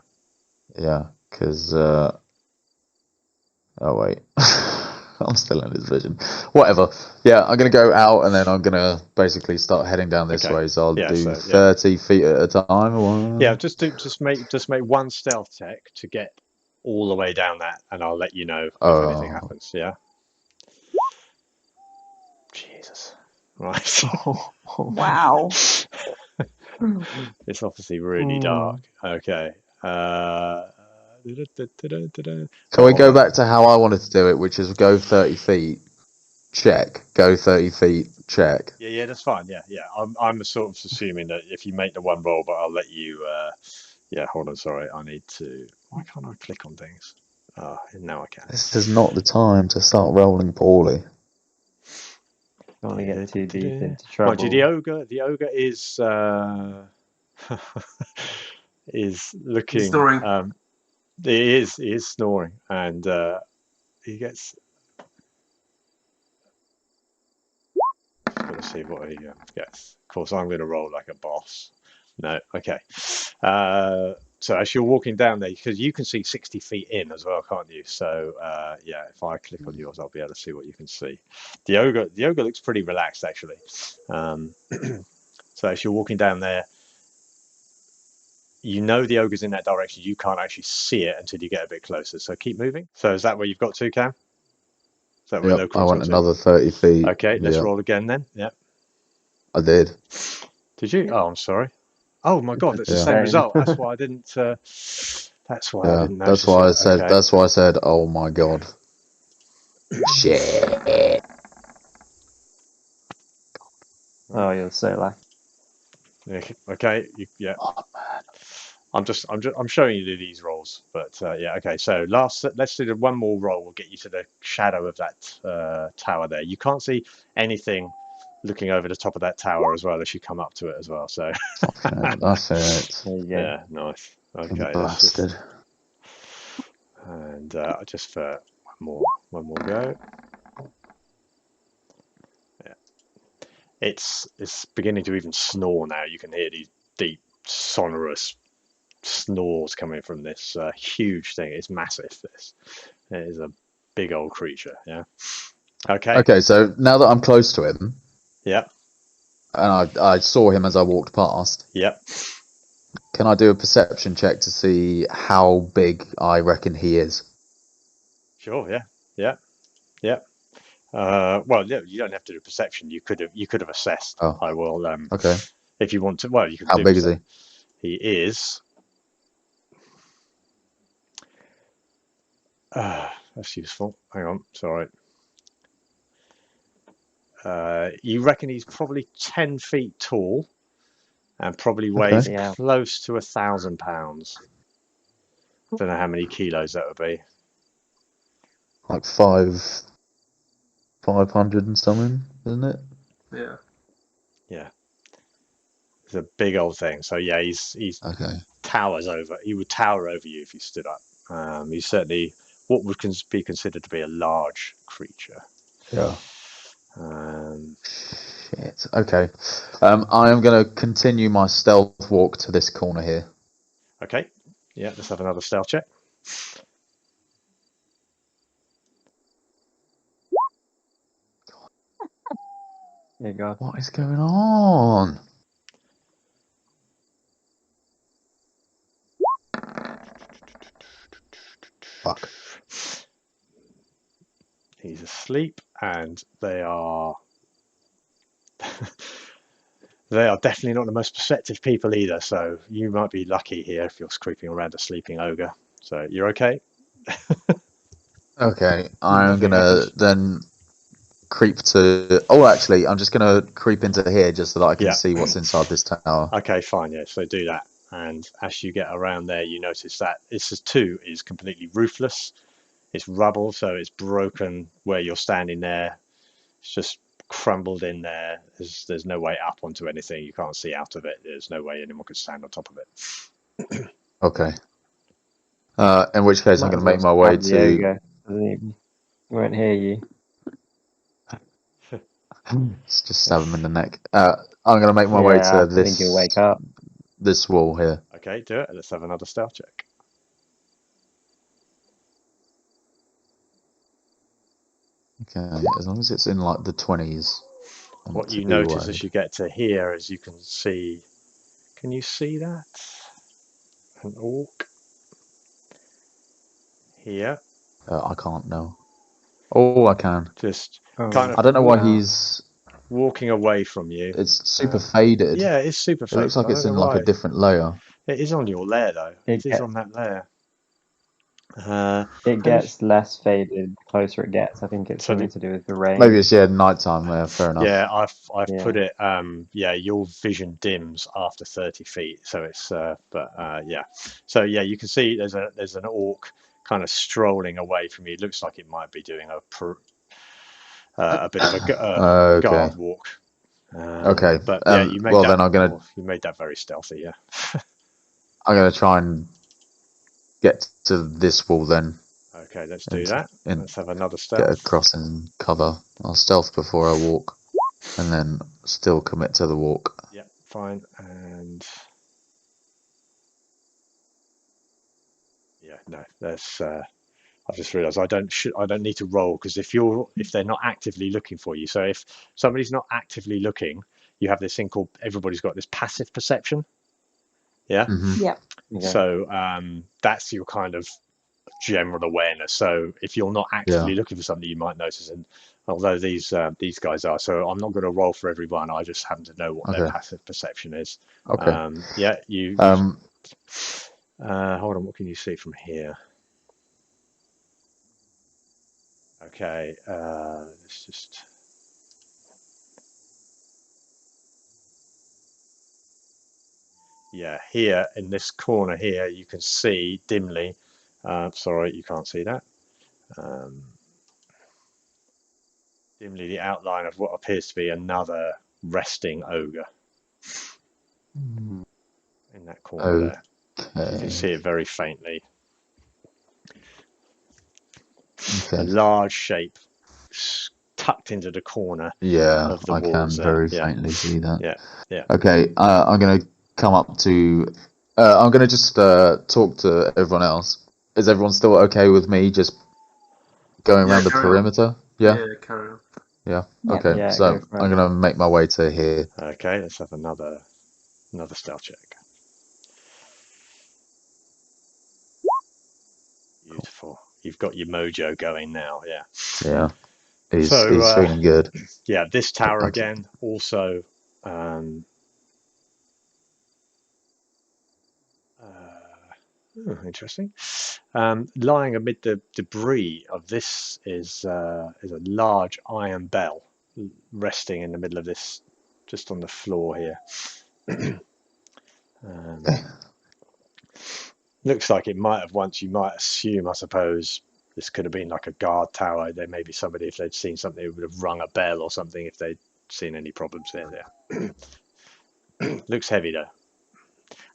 Yeah, because. Oh wait, I'm still in his vision. Whatever. Yeah, I'm gonna go out and then I'm gonna basically start heading down this way. So I'll do 30 feet at a time. Or... Yeah, just make one stealth check to get all the way down that, and I'll let you know if anything happens. Yeah. Jesus. Right. Wow. It's obviously really dark. Okay. Can we go back to how I wanted to do it, which is go 30 feet, check, go 30 feet, check. Yeah, that's fine. Yeah. I'm sort of assuming that if you make the one roll, but I'll let you. Yeah, hold on. Sorry, I need to. Why can't I click on things? Now I can. This is not the time to start rolling poorly. Don't want to get too deep into trouble. Mind you, the ogre is is looking. He's snoring. He is snoring, and he gets. Let's see what he gets. Of course, I'm going to roll like a boss. No, okay. So as you're walking down there, because you can see 60 feet in as well, can't you? So yeah, if I click on yours, I'll be able to see what you can see. The ogre looks pretty relaxed actually. So as you're walking down there, you know the ogre's in that direction. You can't actually see it until you get a bit closer. So keep moving. So is that where you've got to, Cam? Is that where I went another 30 feet. Okay, let's roll again then. Yep. I did. Did you? Oh, I'm sorry. Oh my God, that's the same result. That's why I didn't. That's why I didn't. That's why I said. Okay. That's why I said. Oh my God. Shit. Oh, you're so lucky. Okay. Yeah. Oh, man. I'm showing you these rolls, but yeah. Okay. So let's do one more roll. We'll get you to the shadow of that tower there. You can't see anything looking over the top of that tower as well as you come up to it as well. So that's it. Yeah, nice. Okay, bastard. And just for one more go. Yeah, it's beginning to even snore now. You can hear these deep, sonorous snores coming from this huge thing. It's massive. It is a big old creature. Yeah. Okay. Okay. So now that I'm close to him. Yep. And I saw him as I walked past. Yep. Can I do a perception check to see how big I reckon he is? Sure. Yeah. Well, yeah, you don't have to do perception. You could have assessed. Oh. I will. Okay. If you want to, well, you can. How big is he? He is. That's useful. Hang on. Sorry. You reckon he's probably 10 feet tall and probably weighs close to 1,000 pounds. Don't know how many kilos that would be. Like 500 and something, isn't it? Yeah. Yeah. It's a big old thing. So yeah, he's towers over. He would tower over you if you stood up. He's certainly what would be considered to be a large creature. Yeah. Shit. Okay. I am going to continue my stealth walk to this corner here. Okay. Yeah, let's have another stealth check. There you go. What is going on? Fuck. He's asleep, and they are definitely not the most perceptive people either. So you might be lucky here if you're creeping around a sleeping ogre. So you're okay. Okay, I'm gonna then creep to... Oh, actually, I'm just going to creep into here just so that I can see what's inside this tower. Okay, fine, yeah, so do that. And as you get around there, you notice that this 2 is completely roofless. It's rubble, so it's broken where you're standing there. It's just crumbled in there. There's no way up onto anything. You can't see out of it. There's no way anyone could stand on top of it. Okay. In which case, I'm going to make my way to... He won't hear you. Let's just stab him in the neck. I'm going to make my way to this... I think he'll wake up. This wall here. Okay, do it. Let's have another stealth check. Okay, as long as it's in like the 20s. What you notice as you get to here is you can see... Can you see that? An orc. Here. I can't know. Oh, I can. Just kind of... I don't know why he's... walking away from you. It's super faded. Yeah, it's super faded. It looks like it's in like a different layer. It is on your layer though. It is on that layer. It gets less faded the closer it gets. I think it's something to do with the rain. Maybe it's nighttime. Yeah, fair enough. Yeah, I've put it. Your vision dims after 30 feet, so it's. Yeah, so yeah, you can see there's an orc kind of strolling away from you. It looks like it might be doing a bit of a guard walk. Okay, but yeah, you made you made that very stealthy. Yeah. I'm gonna try and get to this wall then. Okay, let's do that. Let's have another stealth. Get across and cover. I'll stealth before I walk, and then still commit to the walk. Yep, fine. And yeah, no, that's. I've just realised I don't need to roll because if they're not actively looking for you. So if somebody's not actively looking, you have this thing called, everybody's got this passive perception. Yeah. Mm-hmm. Yeah. So that's your kind of general awareness. So if you're not actively looking for something, you might notice. And although these guys are, so I'm not going to roll for everyone. I just happen to know what their passive perception is. Okay. Hold on. What can you see from here? Okay, let's just... Yeah, here in this corner here, you can see dimly, sorry, you can't see that, dimly the outline of what appears to be another resting ogre in that corner there. You can see it very faintly. Okay. A large shape tucked into the corner. Yeah, of the I can very faintly see that. Yeah. Okay, I'm going to come up to... I'm going to just talk to everyone else. Is everyone still okay with me just going around the perimeter? Yeah, carry on. Yeah, okay, so I'm going to make my way to here. Okay, let's have another stealth check. Beautiful. You've got your mojo going now, yeah. Yeah, he's feeling good. Yeah, this tower again, also interesting. Lying amid the debris of this is a large iron bell resting in the middle of this, just on the floor here. Looks like it might have once, you might assume, I suppose, this could have been like a guard tower. There may be somebody, if they'd seen something, who would have rung a bell or something if they'd seen any problems there. Looks heavy though.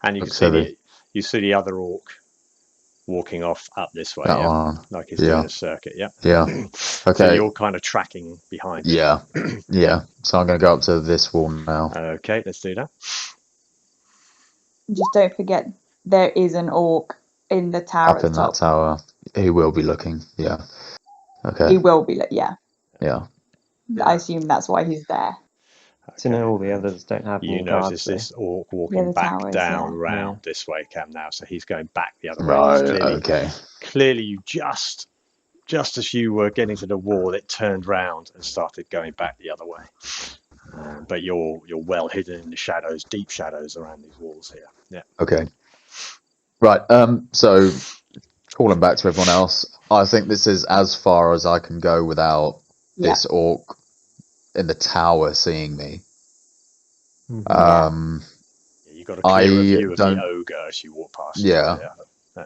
And you can see the other orc walking off up this way, like he's doing a circuit. Yeah. Okay. So you're kind of tracking behind. Yeah. So I'm going to go up to this wall now. Okay, let's do that. Just don't forget there is an orc in the tower. Up in that tower, he will be looking. Yeah. Okay. He will be. Yeah. I assume that's why he's there. To know all the others don't have. You notice this orc walking back down round this way, Cam, now, so he's going back the other way. Right. Clearly, you just as you were getting to the wall, it turned round and started going back the other way. But you're well hidden in the shadows, deep shadows around these walls here. Yeah. Okay. Right. So calling back to everyone else, I think this is as far as I can go without this orc in the tower seeing me. You got a clearer view of the ogre as you walk past. Yeah.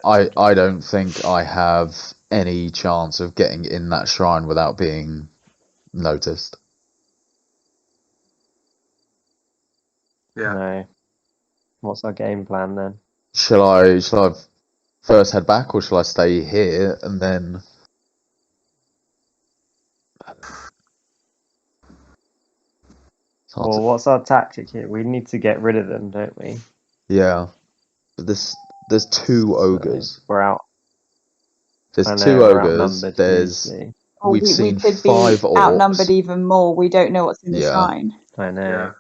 I don't think I have any chance of getting in that shrine without being noticed. Yeah. No. What's our game plan then? Shall I first head back, or shall I stay here and then? Well, what's our tactic here? We need to get rid of them, don't we? Yeah. There's 2 ogres. We're out. There's 2 ogres. There's we've seen we could 5 be orcs. outnumbered even more. We don't know what's in the shrine. I know. Yeah.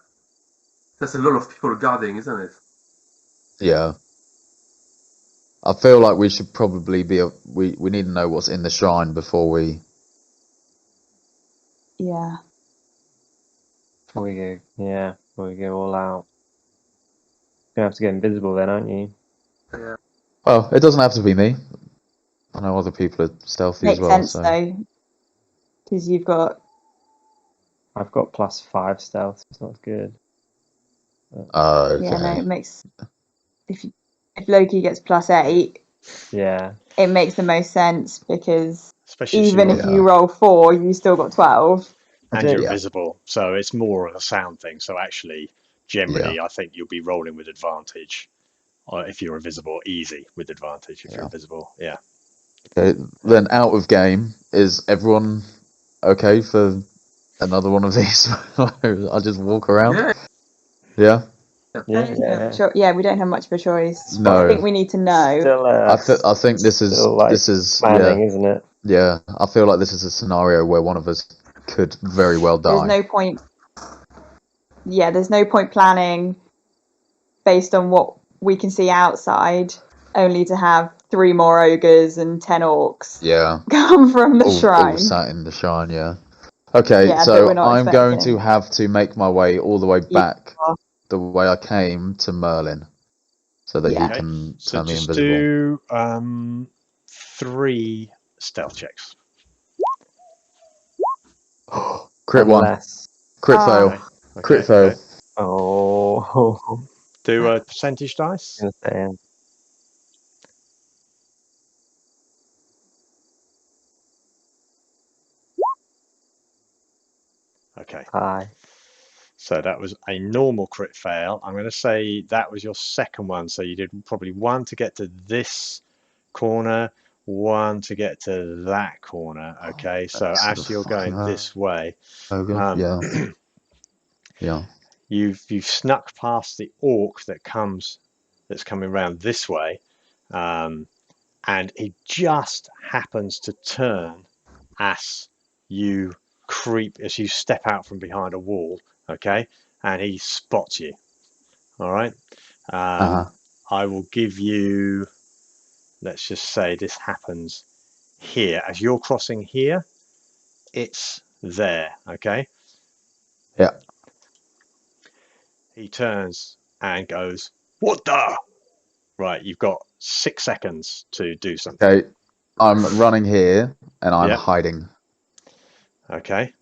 There's a lot of people guarding, isn't it? Yeah. I feel like we should probably be. We need to know what's in the shrine before we. Yeah. Before we go all out. You're gonna have to get invisible then, aren't you? Yeah. Well, it doesn't have to be me. I know other people are stealthy as well. Makes sense though, because you've got. I've got +5 stealth. It's not good. Okay. Yeah, no, it makes. If Loki gets +8, it makes the most sense because even if you roll 4, you still got 12. And you're invisible, so it's more of a sound thing. So actually, generally, I think you'll be rolling with advantage, or if you're invisible, easy with advantage if you're invisible. Yeah. Okay, then out of game, is everyone okay for another one of these? I just walk around. Yeah. Yeah, we don't have much of a choice. No. I think we need to know. Still, I think this is planning, isn't it? Yeah, I feel like this is a scenario where one of us could very well die. There's no point. Yeah, there's no point planning based on what we can see outside, only to have 3 more ogres and 10 orcs. Come from the shrine. All sat in the shrine. Yeah. Okay, so I'm going to have to make my way all the way back the way I came to Merlin, so that he can turn me invisible. Do 3 stealth checks. Crit 1. Crit fail. Okay. Crit fail. Okay. Oh. Do a percentage dice. Okay. Hi. So that was a normal crit fail. I'm going to say that was your second one. So you did probably 1 to get to this corner, 1 to get to that corner. Okay. So as you're going this way, you've snuck past the orc that's coming around this way, and he just happens to turn as you step out from behind a wall. Okay, and he spots you. All right. I will give you. Let's just say this happens here as you're crossing here. It's there. Okay. Yeah. He turns and goes, "What the?" Right. You've got 6 seconds to do something. Okay. I'm running here and I'm hiding. Okay.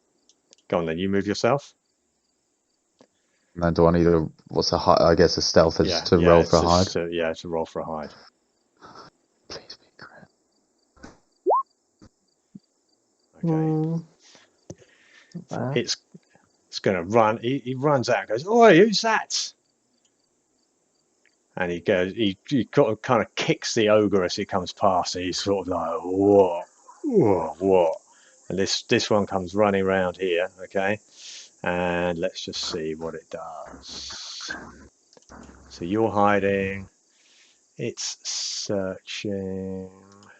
Go on then. You move yourself. And then do I need I guess a stealth is to roll for a hide? To roll for a hide. Please be correct. Okay. It's going to run. He runs out and goes, "Oi, who's that?" And he goes, he kind of kicks the ogre as he comes past. And he's sort of like, what? And this one comes running around here. Okay. And let's just see what it does. So you're hiding. It's searching.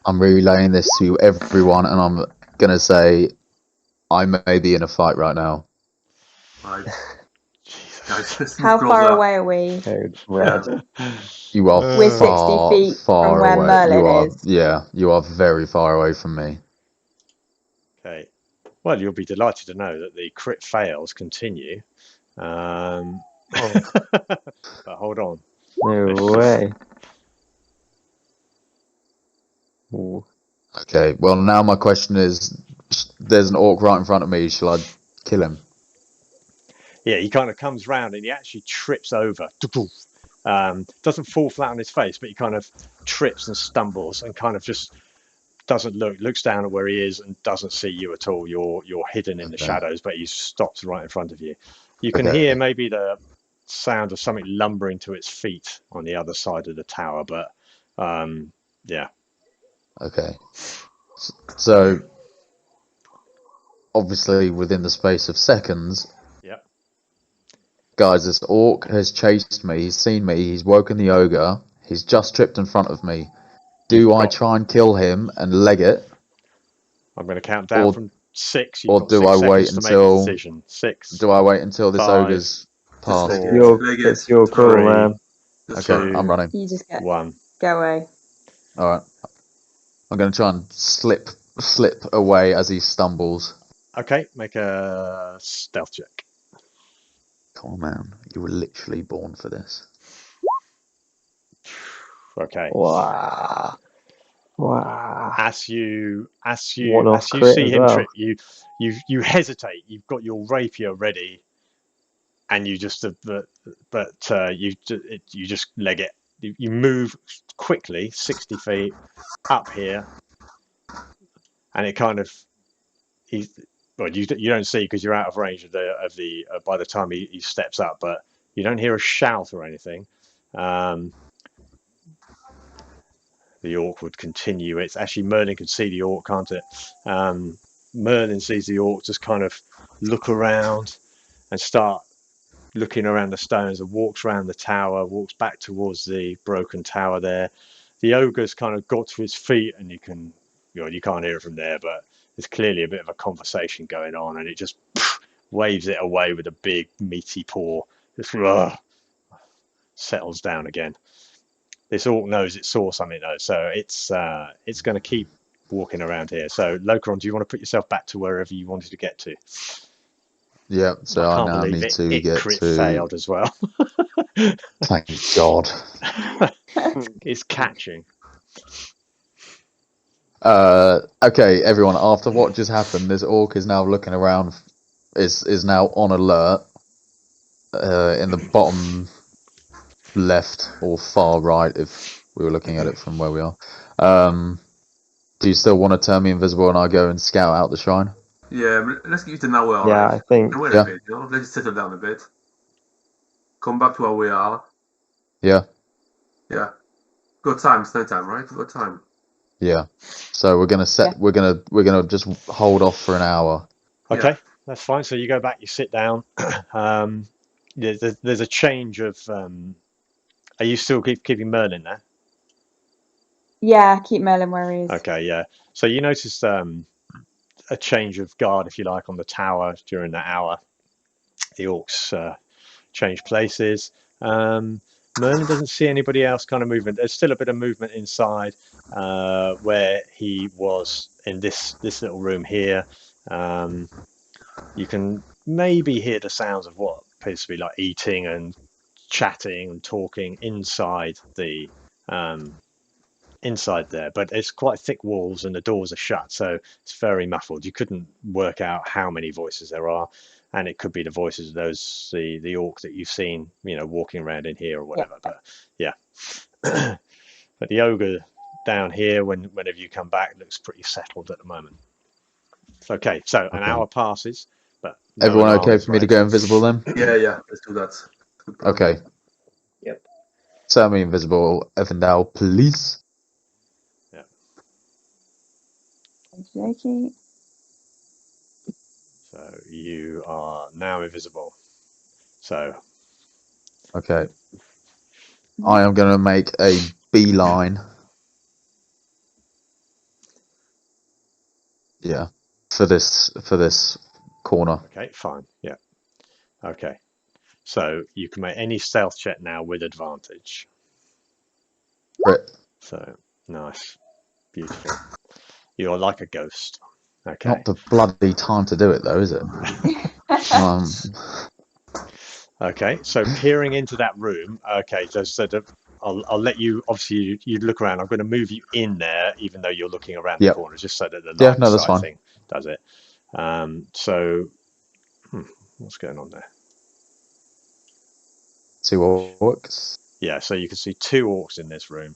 I'm relaying this to everyone, and I'm going to say I may be in a fight right now. How far away are we? You are We're 60 feet far from where away. Merlin is. Yeah, you are very far away from me. Okay. Well, you'll be delighted to know that the crit fails continue. But hold on. No way. Okay, well now my question is, there's an orc right in front of me, shall I kill him? Yeah, he kind of comes round and he actually trips over. Doesn't fall flat on his face, but he kind of trips and stumbles and kind of just doesn't looks down at where he is and doesn't see you at all. You're hidden in the shadows, but he stops right in front of you. You can hear maybe the sound of something lumbering to its feet on the other side of the tower, but yeah. Okay. So obviously within the space of seconds, guys, this orc has chased me, he's seen me, he's woken the ogre, he's just tripped in front of me. Do I try and kill him and leg it? I'm going to count down from 6. Or do I wait until 6? Do I wait until this ogre's passed? It's your call, man. Okay, I'm running. You just get 1. Go away. All right. I'm going to try and slip away as he stumbles. Okay, make a stealth check. Come on, man. You were literally born for this. Okay. Wow. As you see him trip, you hesitate. You've got your rapier ready, and you just you just leg it. You move quickly, 60 feet up here, and it kind of you don't see because you're out of range of the by the time he steps up, but you don't hear a shout or anything. The orc would continue. It's actually Merlin can see the orc, can't it? Merlin sees the orc just kind of look around and start looking around the stones and walks around the tower, walks back towards the broken tower there. The ogre's kind of got to his feet, and you can't hear it from there, but there's clearly a bit of a conversation going on, and it just waves it away with a big meaty paw. Just settles down again. This orc knows it saw something though, so it's going to keep walking around here. So Lokeron, do you want to put yourself back to wherever you wanted to get to? Yeah, so I now need to get to... failed as well. Thank God. It's catching. Okay, everyone, after what just happened, this orc is now looking around, is now on alert, in the bottom left or far right if we were looking at it from where we are. Do you still want to turn me invisible and I go and scout out the shrine? Yeah, let's get you to now where Yeah, I think. Wait a bit, let's settle down a bit. Come back to where we are. Yeah. Yeah. Got time, it's no time, right? Got time. Yeah. So we're gonna we're gonna just hold off for an hour. Okay, that's fine. So you go back, you sit down. There's a change of. Are you still keeping Merlin there? Yeah, keep Merlin where he is. Okay, yeah. So you noticed a change of guard, if you like, on the tower during that hour. The orcs change places. Merlin doesn't see anybody else kind of movement. There's still a bit of movement inside where he was in this little room here. You can maybe hear the sounds of what appears to be like eating and chatting and talking inside the inside there, but it's quite thick walls and the doors are shut, so it's very muffled. You couldn't work out how many voices there are, and it could be the voices of those the orc that you've seen, walking around in here or whatever. But yeah. But the ogre down here, whenever you come back, looks pretty settled at the moment. Okay, so an hour passes, but everyone okay for me to go invisible then? Yeah, let's do that. Okay. Yep. Turn me invisible, Evindal, please. Okay. So you are now invisible. So. Okay. I am going to make a beeline. Yeah. For this corner. Okay, fine. Yeah. Okay. So you can make any stealth check now with advantage. Right. So nice. Beautiful. You're like a ghost. Okay. Not the bloody time to do it though, is it? Okay, so peering into that room. Okay, so I'll let you. Obviously, you look around. I'm going to move you in there, even though you're looking around the corner, just so that the line of sight thing does it. So, what's going on there? 2 orcs. Yeah, so you can see 2 orcs in this room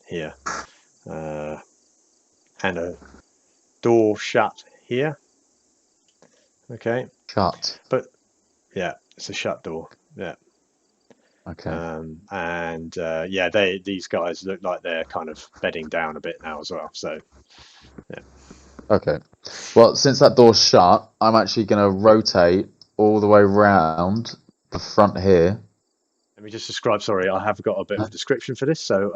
here. And a door shut here. Okay. Shut. But yeah, it's a shut door. Yeah. Okay. And these guys look like they're kind of bedding down a bit now as well. So yeah. Okay. Well, since that door's shut, I'm actually going to rotate all the way round the front here. Let me just describe. Sorry, I have got a bit of a description for this. So,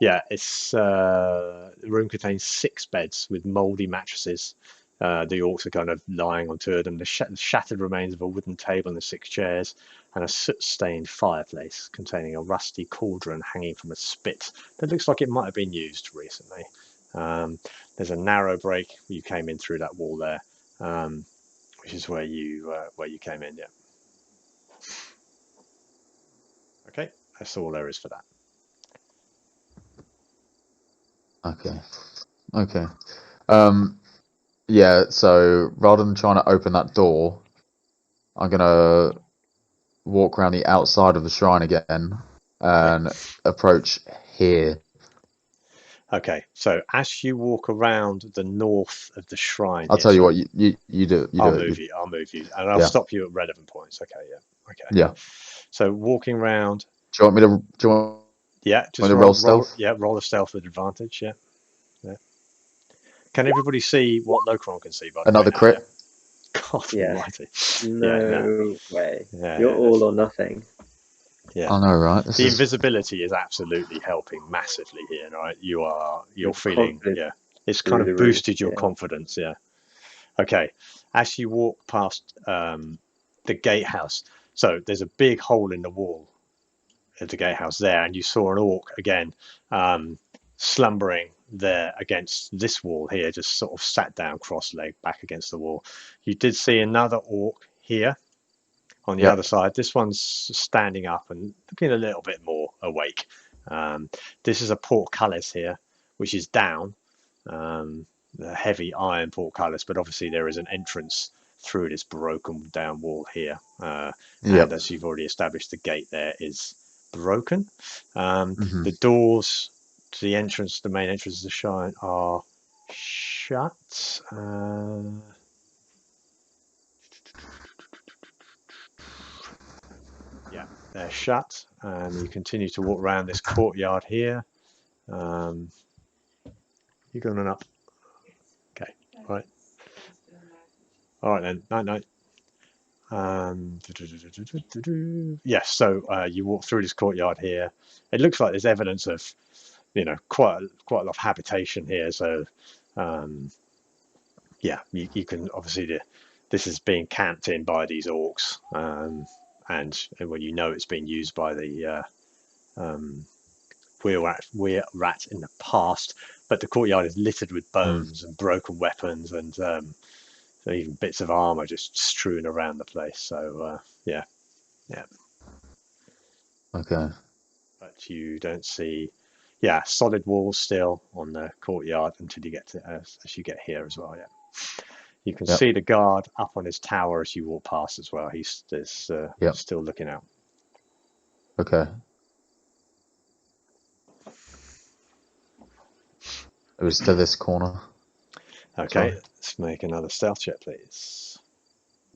it's the room contains 6 beds with mouldy mattresses. The orcs are kind of lying on 2 of them. The shattered remains of a wooden table and the 6 chairs, and a soot-stained fireplace containing a rusty cauldron hanging from a spit that looks like it might have been used recently. There's a narrow break. You came in through that wall there, which is where you came in. Yeah. Okay, that's all there is for that. Okay. Yeah, so rather than trying to open that door, I'm going to walk around the outside of the shrine again and approach here. Okay, so as you walk around the north of the shrine, I'll tell you what, you do. I'll move you, and I'll stop you at relevant points. Okay, yeah. Okay. Yeah. So walking around. Do you want me to? Do you want? Yeah, just roll stealth. Roll a stealth with advantage. Yeah. Can everybody see what Lokeron can see? By the Another way, crit. God almighty. No way. You're all or nothing. Yeah. I know, right? The invisibility is absolutely helping massively here, right? You're feeling, it's kind of boosted your confidence, yeah. Okay, as you walk past the gatehouse, so there's a big hole in the wall at the gatehouse there, and you saw an orc again slumbering there against this wall here, just sort of sat down cross-legged back against the wall. You did see another orc here on the other side. This one's standing up and looking a little bit more awake. This is a portcullis here, which is down, the heavy iron portcullis, but obviously there is an entrance through this broken down wall here. And as you've already established, the gate there is broken. The doors to the entrance, the main entrance of the shrine, are shut. Yeah, they're shut, and you continue to walk around this courtyard here. You're going on up. Okay, right. All right then. No. Yes, so you walk through this courtyard here. It looks like there's evidence of, quite a lot of habitation here. So, you can obviously this is being camped in by these orcs, and when it's being used by the we're rat in the past, but the courtyard is littered with bones and broken weapons, and so even bits of armor just strewn around the place. So yeah. Okay. But you don't see, solid walls still on the courtyard until you get to as you get here as well. Yeah, you can see the guard up on his tower as you walk past as well. He's still looking out. Okay. It was to this corner. Okay, let's make another stealth check, please.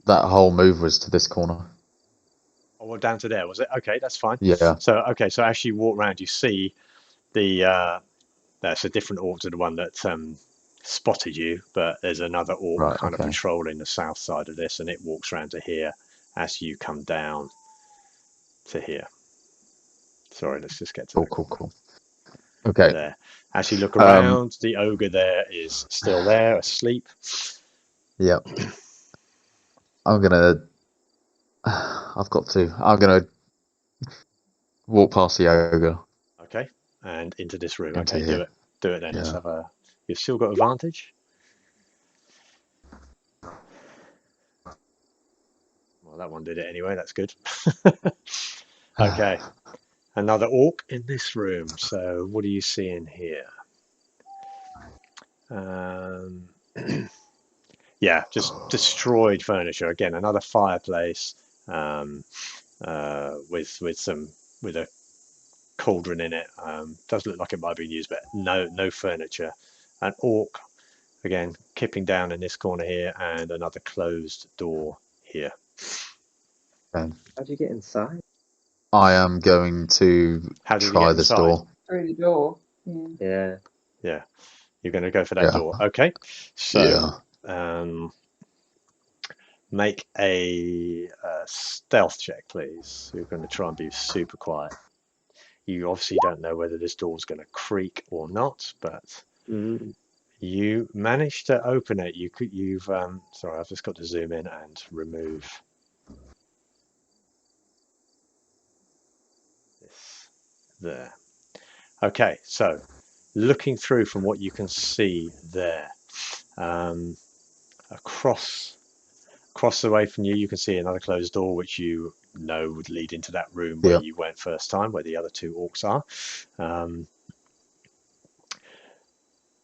That whole move was to this corner. Oh, well, down to there, was it? Okay, that's fine. Yeah. So as you walk around, you see that's a different orc to the one that spotted you, but there's another orc of patrolling the south side of this, and it walks around to here as you come down to here. Sorry, let's just get to cool. Okay. There. As you look around, the ogre there is still there, asleep. Yep. I'm gonna walk past the ogre. Okay, and into this room. Into okay, here. do it then. Let's have you've still got advantage. Well, that one did it anyway. That's good. Okay, another orc in this room. So what are you seeing here? Yeah, just destroyed furniture. Again, another fireplace. with a cauldron in it. Does look like it might have been used, but no furniture. An orc, again, kipping down in this corner here, and another closed door here. How'd you get inside? I am going to try this door. Through the door. Yeah. Yeah. You're going to go for that door. Okay. So make a stealth check, please. You're going to try and be super quiet. You obviously don't know whether this door is going to creak or not, but you managed to open it. You've sorry, I've just got to zoom in and remove this there. Okay, so looking through from what you can see there, across the way from you, you can see another closed door, which you know would lead into that room where you went first time, where the other two orcs are.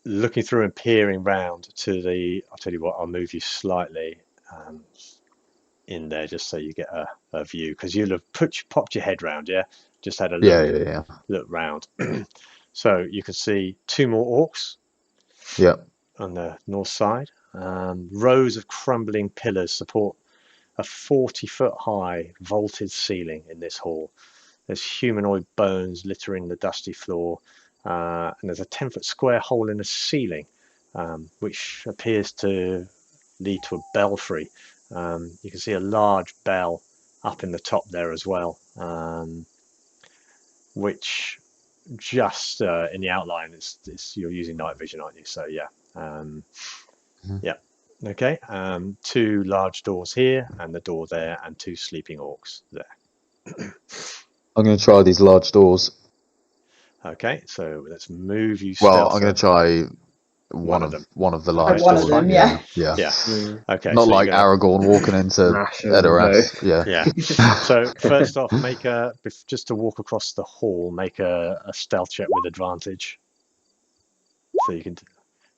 Looking through and peering round to the, I'll tell you what, I'll move you slightly in there just so you get a view, because you'll have popped your head round, just had a look round. So you can see two more orcs on the north side. Rows of crumbling pillars support a 40-foot high vaulted ceiling in this hall. There's humanoid bones littering the dusty floor, and there's a 10-foot square hole in the ceiling, which appears to lead to a belfry. You can see a large bell up in the top there as well, which just in the outline, you're using night vision, aren't you? So okay. Two large doors here, and the door there, and two sleeping orcs there. I'm going to try these large doors. Okay, so let's move you. Well, I'm going to try one of the large doors. One of them, yeah. Okay. Not so like Aragorn walking into Edoras. Yeah. So first off, just to walk across the hall, make a stealth check with advantage. So you can.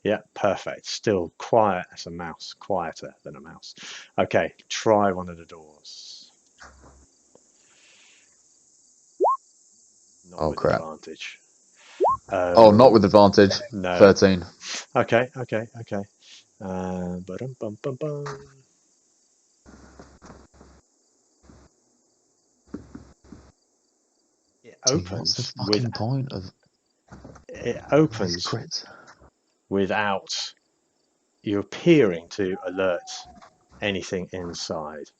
Yeah, perfect. Still quiet as a mouse, quieter than a mouse. Okay, try one of the doors. Not with advantage. Not with advantage. No. 13. Okay. It opens. What's the fucking point of? It opens without you appearing to alert anything inside.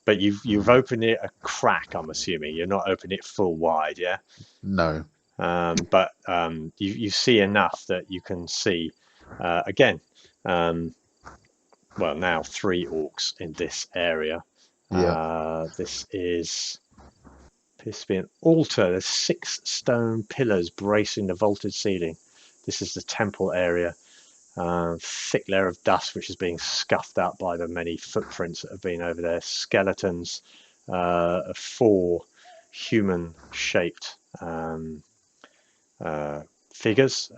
But you've opened it a crack, I'm assuming. You're not opening it full wide, yeah? No. But you see enough that you can see, again, well, now 3 orcs in this area. This is appears to be an altar. There's 6 stone pillars bracing the vaulted ceiling. This is the temple area. Thick layer of dust which is being scuffed up by the many footprints that have been over there. Skeletons of 4 human-shaped figures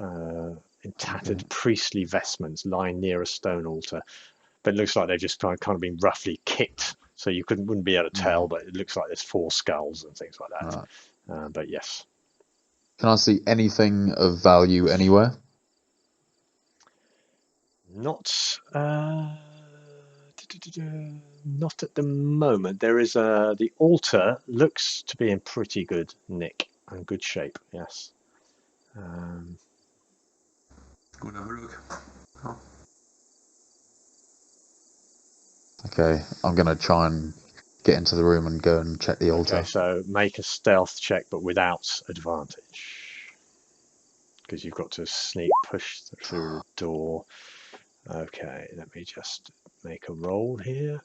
in tattered priestly vestments lying near a stone altar. But it looks like they've just kind of been roughly kicked, so you wouldn't be able to tell, but it looks like there's 4 skulls and things like that. But yes. Can I see anything of value anywhere? Not at the moment. There is the altar looks to be in pretty good nick and good shape. Yes. Go and have a look. Oh. Okay, I'm gonna try and get into the room and go and check the altar. Okay, so make a stealth check, but without advantage, because you've got to sneak push through the door. Okay, let me just make a roll here.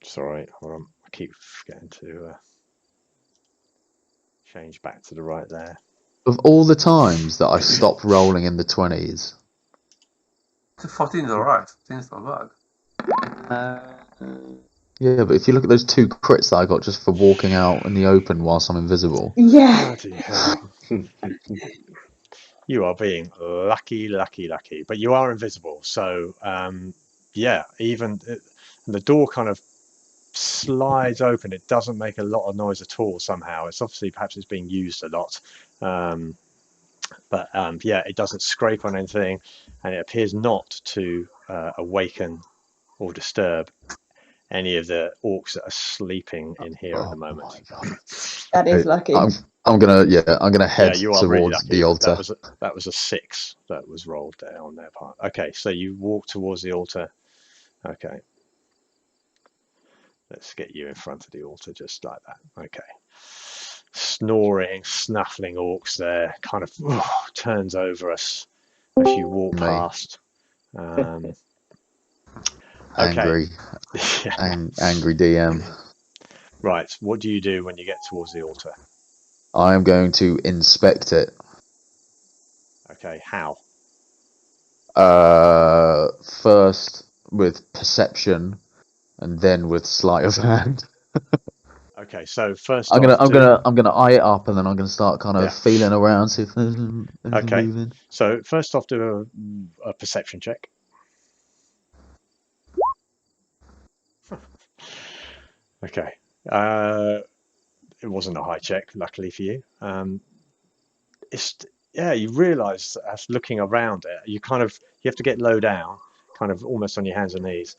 Sorry, hold on. I keep forgetting to change back to the right there. Of all the times that I stopped rolling in the 20s. 14 is alright. 14 is not bad. Yeah, but if you look at those 2 crits that I got just for walking out in the open whilst I'm invisible. Yeah. You are being lucky. But you are invisible, so even the door kind of slides open. It doesn't make a lot of noise at all somehow. It's obviously perhaps it's being used a lot, but it doesn't scrape on anything, and it appears not to awaken or disturb any of the orcs that are sleeping in here at the moment. That is lucky. I'm gonna head towards really the altar. That was a 6 that was rolled there on their part. Okay, so you walk towards the altar. Okay. Let's get you in front of the altar just like that. Okay. Snoring, snuffling orcs there, kind of turns over us as you walk past. Angry. Angry DM. Right, what do you do when you get towards the altar? I am going to inspect it. Okay, how? First with perception, and then with sleight of hand. Okay, so first I'm gonna eye it up, and then I'm gonna start kind of feeling around, see if there's okay. moving. So first off, do a perception check. Okay. It wasn't a high check, luckily for you. You realise as looking around it, you have to get low down, kind of almost on your hands and knees.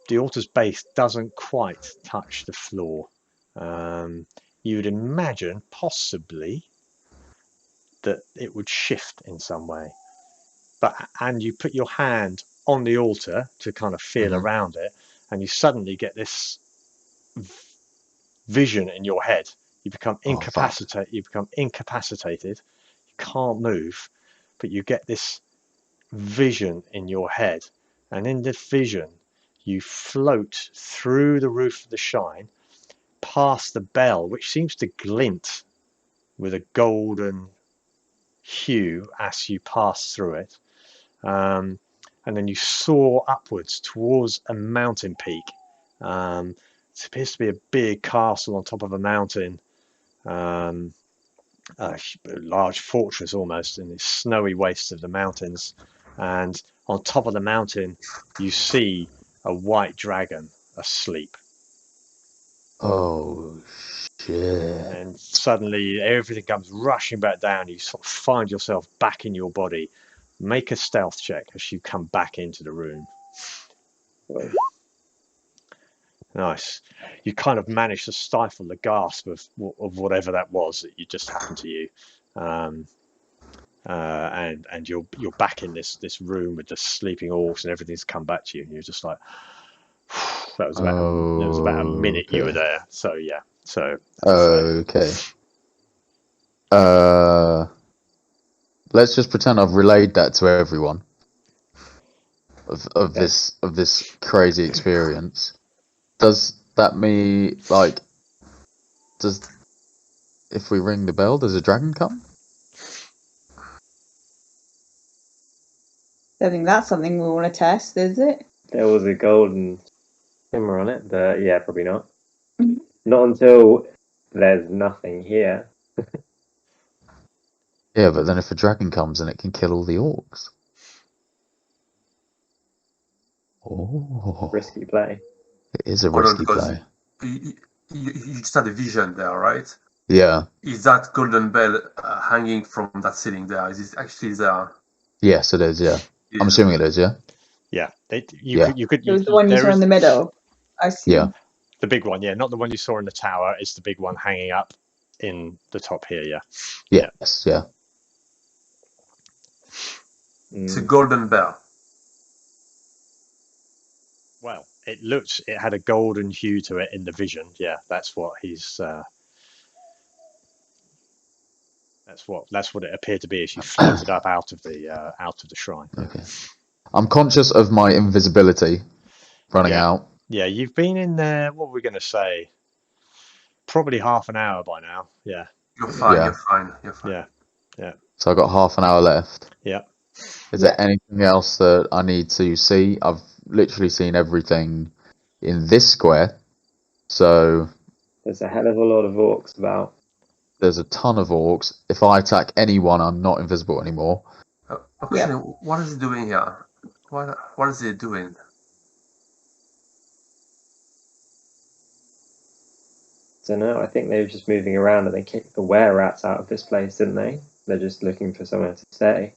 The altar's base doesn't quite touch the floor. You would imagine possibly that it would shift in some way, and you put your hand on the altar to kind of feel around it, and you suddenly get this vision in your head. You become incapacitated. You can't move, but you get this vision in your head, and in this vision you float through the roof of the shrine, past the bell, which seems to glint with a golden hue as you pass through it, and then you soar upwards towards a mountain peak. It appears to be a big castle on top of a mountain, a large fortress almost in the snowy wastes of the mountains. And on top of the mountain, you see a white dragon asleep. Oh, shit. And suddenly everything comes rushing back down. You sort of find yourself back in your body. Make a stealth check as you come back into the room. Nice. You kind of managed to stifle the gasp of whatever that was that just happened to you, and you're back in this room with the sleeping orcs, and everything's come back to you, and you're just like, that was about a minute you were there. So yeah. So okay. Let's just pretend I've relayed that to everyone of this crazy experience. Does that mean, if we ring the bell, does a dragon come? I think that's something we want to test, is it? There was a golden shimmer on it, but yeah, probably not. Not until there's nothing here. Yeah, but then if a dragon comes and it can kill all the orcs. Oh. Risky play. It is a risky play. You just had a vision there, right? Yeah. Is that golden bell hanging from that ceiling there? Is it actually there? Yes, it is, yeah. I'm assuming it is, yeah? Yeah. You could. It was the one you saw in the middle, I see. Yeah. The big one, yeah. Not the one you saw in the tower. It's the big one hanging up in the top here, yeah. Yes, yeah. It's a golden bell. Well, it had a golden hue to it in the vision. Yeah, that's what he's. That's what it appeared to be as you floated up out of the shrine. Okay. I'm conscious of my invisibility running out. Yeah, you've been in there. What were we going to say? Probably half an hour by now. Yeah. You're fine. Yeah. You're fine. Yeah. So I've got half an hour left. Yeah. Is there anything else that I need to see? I've literally seen everything in this square. So there's a hell of a lot of orcs about. There's a ton of orcs. If I attack anyone, I'm not invisible anymore. Okay, what is he doing here? What is he doing? don't know. I think they were just moving around and they kicked the were-rats out of this place, didn't they? They're just looking for somewhere to stay.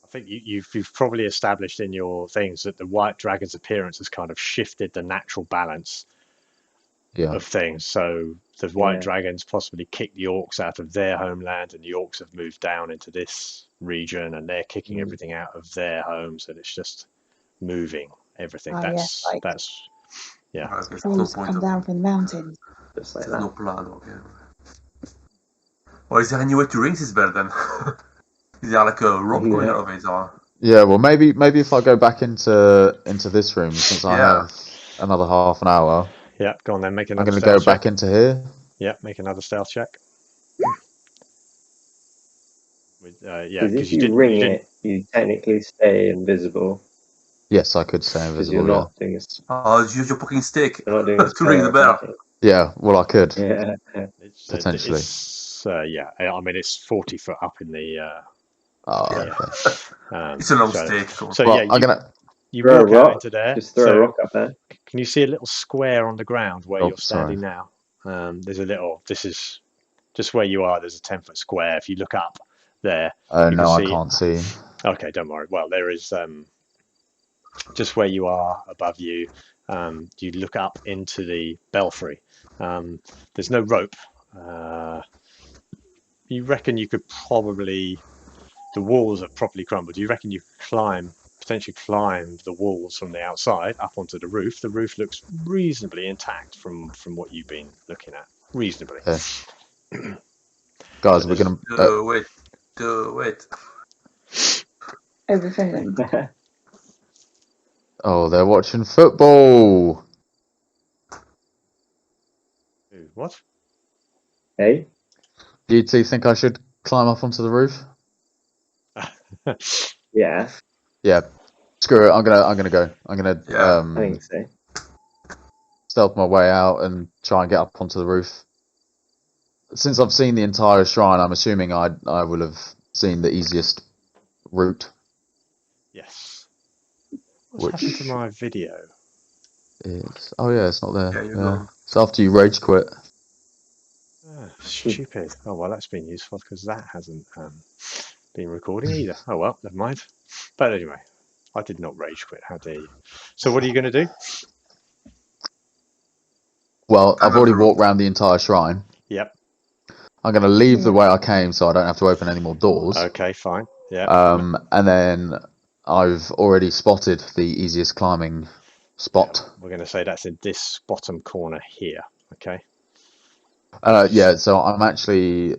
I think you've probably established in your things that the white dragon's appearance has kind of shifted the natural balance of things. So the white dragons possibly kicked the orcs out of their homeland, and the orcs have moved down into this region, and they're kicking everything out of their homes, and it's just moving everything. That's Trees come down from the mountains. Just like that. No plan. Okay. Or is there any way to ring this bell then? Is there like a rope going out of it, or? Yeah, well, maybe if I go back into this room, since I have another half an hour. Yeah, go on then. Make another. I'm going to go back into here. Yeah, make another stealth check. Because if you ring it, you technically stay invisible. Yes, I could stay invisible. You're not doing use your fucking stick to ring the bell. Yeah, well, I could. Yeah, potentially. I mean, it's 40 foot up in the. It's a long stick. So well, yeah, you walk out into there. Just throw a rock up there. Can you see a little square on the ground where you're standing now? There's a little. This is just where you are. There's a 10-foot square. If you look up there. No, I can't see. Okay, don't worry. Well, there is just where you are above you. You look up into the belfry. There's no rope. You reckon you could probably. The walls have properly crumbled. You reckon you could potentially climb the walls from the outside up onto the roof? The roof looks reasonably intact from what you've been looking at. Reasonably. Okay. Guys, we're gonna do it. Overfilling. Oh, they're watching football. What? Hey? Do you two think I should climb up onto the roof? Yeah. Yeah. Screw it. I'm gonna go. I'm gonna I think so. Stealth my way out and try and get up onto the roof. Since I've seen the entire shrine, I'm assuming I will have seen the easiest route. Yes. What's happened to my video? Oh yeah, it's not there. Yeah. It's after you rage quit. Stupid. Oh well, that's been useful because that hasn't been recording either. Oh well, never mind. But anyway, I did not rage quit. How dare you? So what are you going to do? Well, I've already walked around the entire shrine. Yep. I'm going to leave the way I came so I don't have to open any more doors. Okay, fine. Yeah. And then I've already spotted the easiest climbing spot. We're going to say that's in this bottom corner here. Okay. Yeah, so I'm actually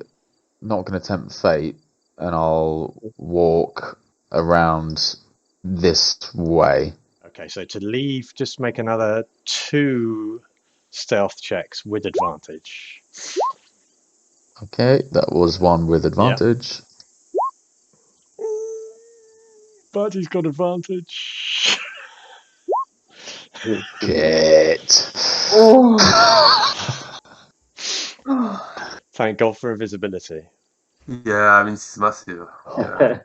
not going to tempt fate, and I'll walk around this way. Okay, so to leave, just make another 2 stealth checks with advantage. Okay, that was one with advantage. Yep. But he's got advantage. Get. Thank God for invisibility. Yeah, I mean, it's massive. Yeah.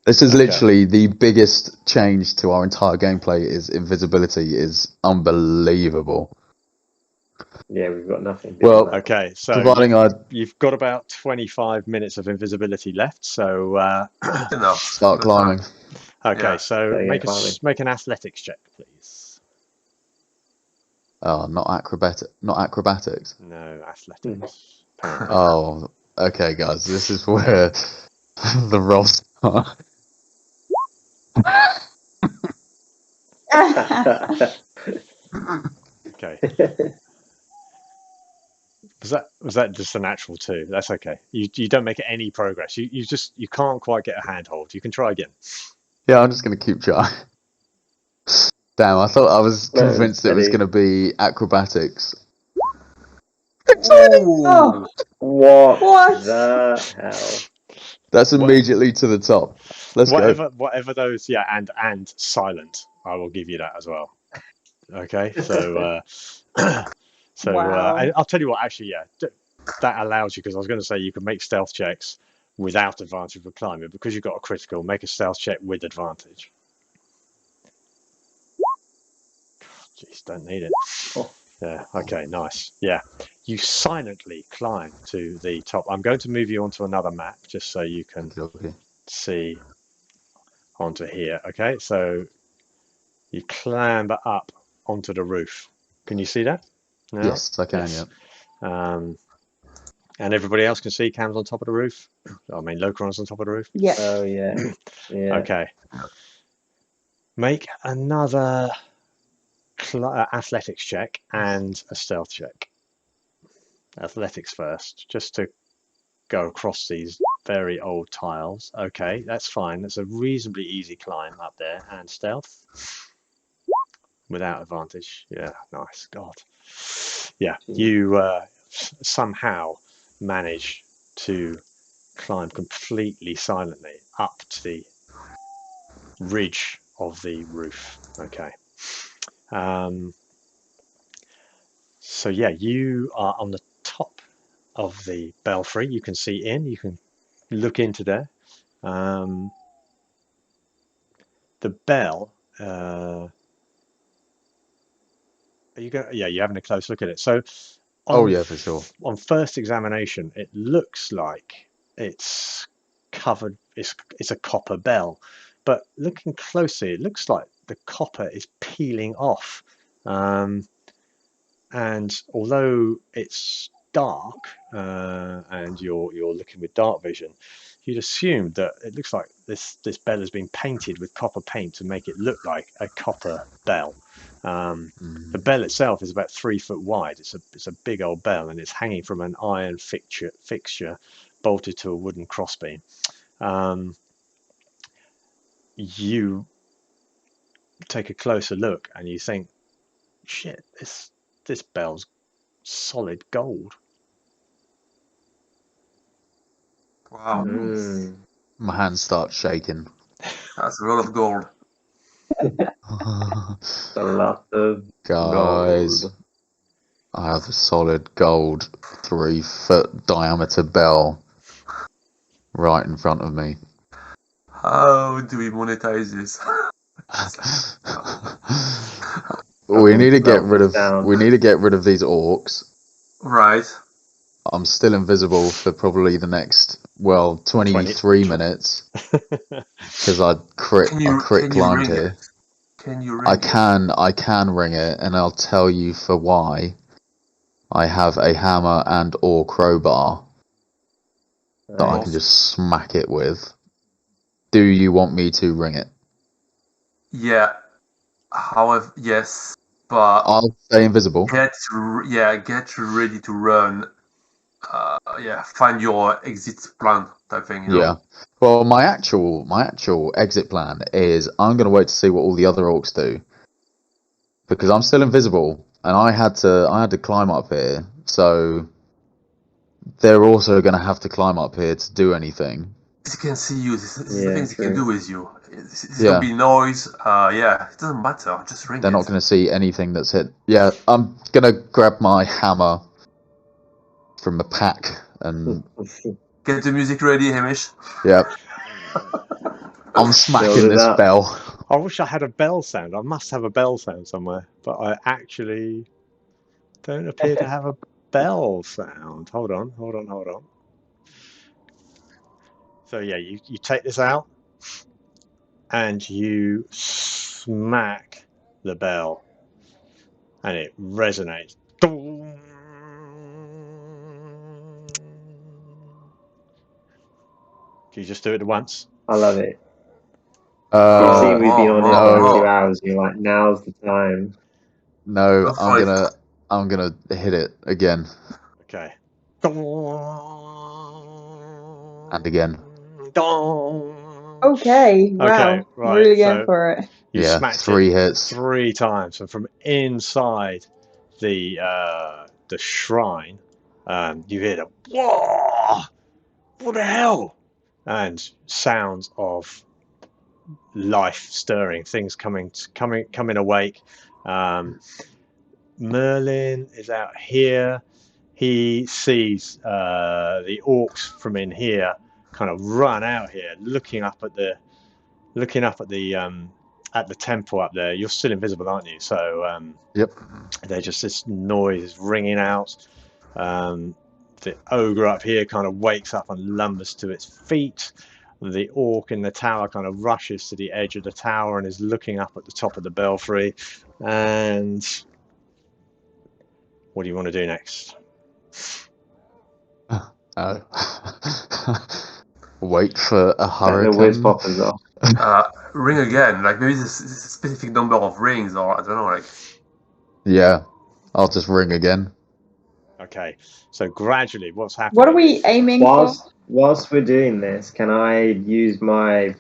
This is literally the biggest change to our entire gameplay. Is invisibility is unbelievable. Yeah, we've got nothing. Well, okay, so providing you've got about 25 minutes of invisibility left, so start climbing. Okay, so make an athletics check, please. Oh, not acrobatics. No, athletics. Oh, okay, guys, this is where the rolls are. Okay. Was that just a natural 2? That's okay. You don't make any progress. You can't quite get a handhold. You can try again. Yeah, I'm just gonna keep trying. Damn, I thought I was convinced it was gonna be acrobatics. Oh, what the hell? That's immediately to the top. Let's go. Whatever those, and silent. I will give you that as well. Okay, so I'll tell you what. Actually, that allows you, because I was going to say you can make stealth checks without advantage for climbing, because you've got a critical. Make a stealth check with advantage. Jeez, don't need it. Yeah. Okay. Nice. Yeah. You silently climb to the top. I'm going to move you onto another map just so you can see onto here. Okay. So you clamber up onto the roof. Can you see that? No? Yes, I can. Yes. Yeah. And everybody else can see Cam's on top of the roof. I mean, Lokeron's on top of the roof. Yeah. Oh yeah. Yeah. Okay. Make another athletics check and a stealth check. Athletics first, just to go across these very old tiles. Okay, that's fine. That's a reasonably easy climb up there. And stealth without advantage. Yeah, nice. God. Yeah, you somehow manage to climb completely silently up to the ridge of the roof. Okay. So yeah, you are on the top of the belfry. You can see in. You can look into there. The bell. Are you go? Yeah, you're having a close look at it. So, Yeah, for sure. On first examination, it looks like it's covered. It's a copper bell, but looking closely, it looks like the copper is peeling off. And although it's dark and you're looking with dark vision, you'd assume that it looks like this bell has been painted with copper paint to make it look like a copper bell. The bell itself is about 3 foot wide. It's a big old bell, and it's hanging from an iron fixture bolted to a wooden crossbeam. You take a closer look and you think, shit, this bell's solid gold. Wow. My hands start shaking. That's a lot of gold. A lot of Guys, gold. I have a solid gold 3 foot diameter bell right in front of me. How do we monetize this? We need to get rid of these orcs. Right. I'm still invisible for probably the next 23 minutes because I crit climbed here. Can you ring it? I can ring it, and I'll tell you for why. I have a hammer and or crowbar that I can just smack it with. Do you want me to ring it? Yeah. However, yes, but I'll stay invisible. Get ready to run. Find your exit plan type thing. You know? Yeah. Well, my actual exit plan is I'm going to wait to see what all the other orcs do, because I'm still invisible and I had to climb up here, so they're also going to have to climb up here to do anything. They can see you. This is the things they can do with you. There'll be noise. It doesn't matter. Just ring it. They're not going to see anything that's hit. Yeah, I'm going to grab my hammer from the pack and get the music ready, Hamish. Yep. I'm smacking this bell. I wish I had a bell sound. I must have a bell sound somewhere, but I actually don't appear to have a bell sound. Hold on. So yeah, you take this out and you smack the bell and it resonates. Can you just do it once? I love it. You see, we've been on it for 2 hours. You're like, now's the time. No, I'm gonna hit it again. Okay. And again. Okay. Wow. Okay, right. Really going for it. You smacked 3 hits 3 times, and from inside the shrine, you hear the whoa, what the hell, and sounds of life stirring, things coming awake. Merlin is out here. He sees the orcs from in here kind of run out here, looking up at the at the temple up there. You're still invisible, aren't you? So yep. There's just this noise ringing out. The ogre up here kind of wakes up and lumbers to its feet. The orc in the tower kind of rushes to the edge of the tower and is looking up at the top of the belfry. And what do you want to do next? Wait for a hurricane. The whiz poppers off. Ring again. Like maybe there's a specific number of rings, or I don't know. Like. Yeah, I'll just ring again. Okay, so gradually, what's happening? What are we aiming for? Whilst we're doing this, can I use my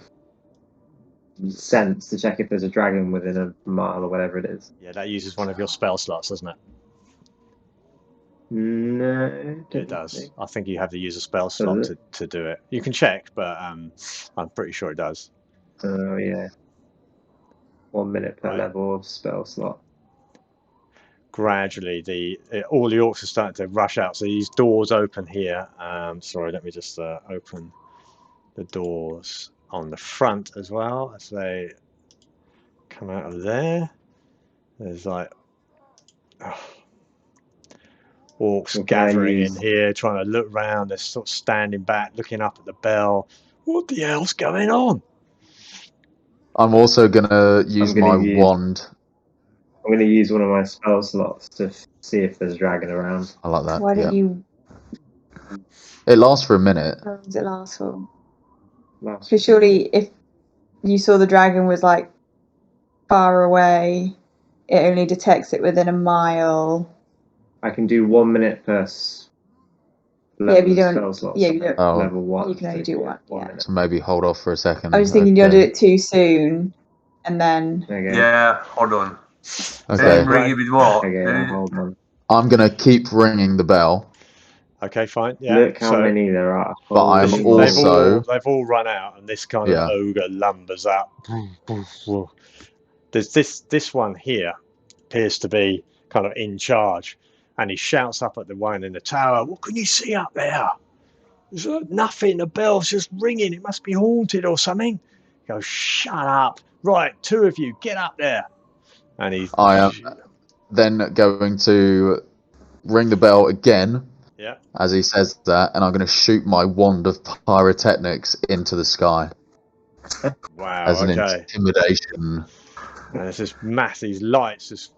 sense to check if there's a dragon within a mile or whatever it is? Yeah, that uses one of your spell slots, doesn't it? No, it does. I think you have to use a spell slot to do it. You can check, but I'm pretty sure it does. Oh yeah. 1 minute per level of spell slot. Gradually, all the orcs are starting to rush out. So these doors open here. Sorry, let me just open the doors on the front as well as they come out of there. There's like orcs gathering in here, trying to look around. They're sort of standing back, looking up at the bell. What the hell's going on? I'm also gonna use my wand. I'm going to use one of my spell slots to see if there's a dragon around. I like that. Why don't you... It lasts for a minute. How long does it last for? Because surely if you saw the dragon was like far away, it only detects it within a mile. I can do 1 minute per level if you don't, spell slot. Yeah, you don't. Level 1. You can only do one. Yeah. So maybe hold off for a second. I was thinking you'll do it too soon, and then... Okay. Yeah, hold on. Okay. Ring a bit more. Okay, hold on. I'm going to keep ringing the bell. Okay, fine. Yeah. Look how many there are. But I'm also... They've all run out, and this kind of ogre lumbers up. There's this one here appears to be kind of in charge, and he shouts up at the one in the tower, "What can you see up there? There's nothing. The bell's just ringing. It must be haunted or something." He goes, "Shut up. Right, 2 of you, get up there." And I am then going to ring the bell again. Yeah. As he says that, and I'm going to shoot my wand of pyrotechnics into the sky. Wow. As an intimidation. And there's this these lights just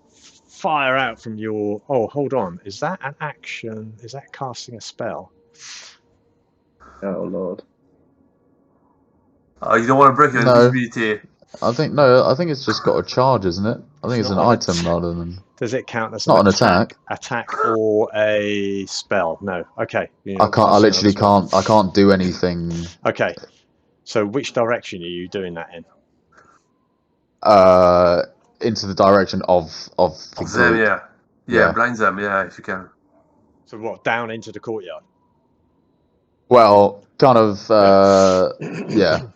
fire out from your... Oh, hold on. Is that an action? Is that casting a spell? Oh, Lord. You don't want to break your invisibility. I think it's just got a charge, isn't it? I think it's an item rather than... Does it count as not an attack? Attack or a spell? No. Okay. I can't. I literally can't. I can't do anything. Okay. So which direction are you doing that in? Into the direction of the them, group. Yeah, blind them, if you can. So what? Down into the courtyard? Well, kind of. Yeah.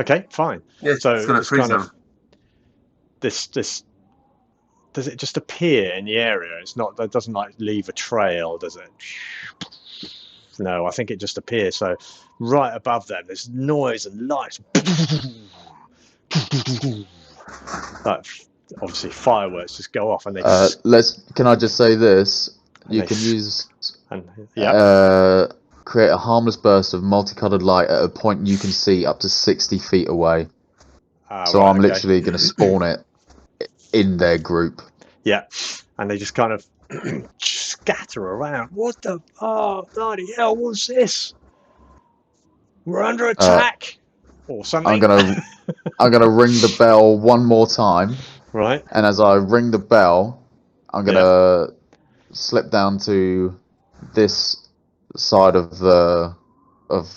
Okay, fine. Yeah, so it's going to freeze them. This does it just appear in the area? It's not. That doesn't like leave a trail, does it? No, I think it just appears. So right above them, there's noise and lights. Like obviously fireworks just go off, and they. Can I just say this? You can use. Create a harmless burst of multicolored light at a point you can see up to 60 feet away. So I'm literally going to spawn it in their group. Yeah, and they just kind of scatter around. What the? Oh, bloody hell! What's this? We're under attack, or something. I'm gonna ring the bell one more time. Right. And as I ring the bell, I'm gonna slip down to this side of the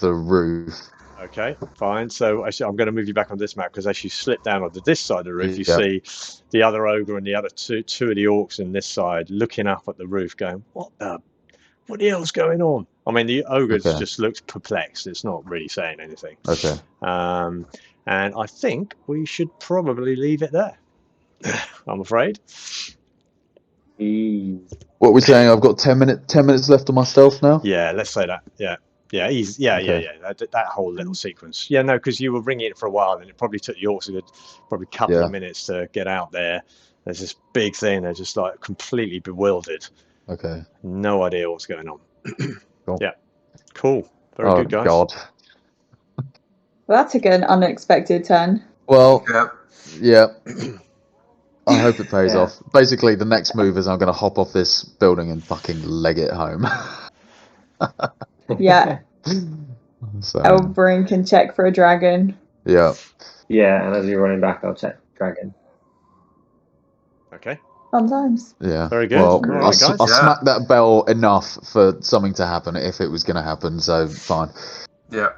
roof. Okay, fine. So actually, I'm going to move you back on this map because as you slip down onto this side of the roof, you see the other ogre and the other two of the orcs in this side looking up at the roof, going, "What the hell's going on?" I mean, the ogre just looks perplexed. It's not really saying anything. Okay. And I think we should probably leave it there. I'm afraid. What are we saying? I've got 10 minutes left on my stealth now. Yeah, let's say that. Yeah. Yeah, that whole little sequence. Yeah, no, because you were ringing it for a while, and it probably took the orcs probably a couple of minutes to get out there. There's this big thing. They're just like completely bewildered. Okay. No idea what's going on. Cool. Yeah. Cool. Very good, guys. God. Well, that took an unexpected turn. Well, yeah. I hope it pays off. Basically, the next move is I'm going to hop off this building and fucking leg it home. Yeah. So, Elborin can check for a dragon. Yeah. Yeah, and as you're running back, I'll check dragon. Okay. Sometimes. Yeah. Very good. Well, All right, I smacked that bell enough for something to happen if it was going to happen, so fine. Yeah.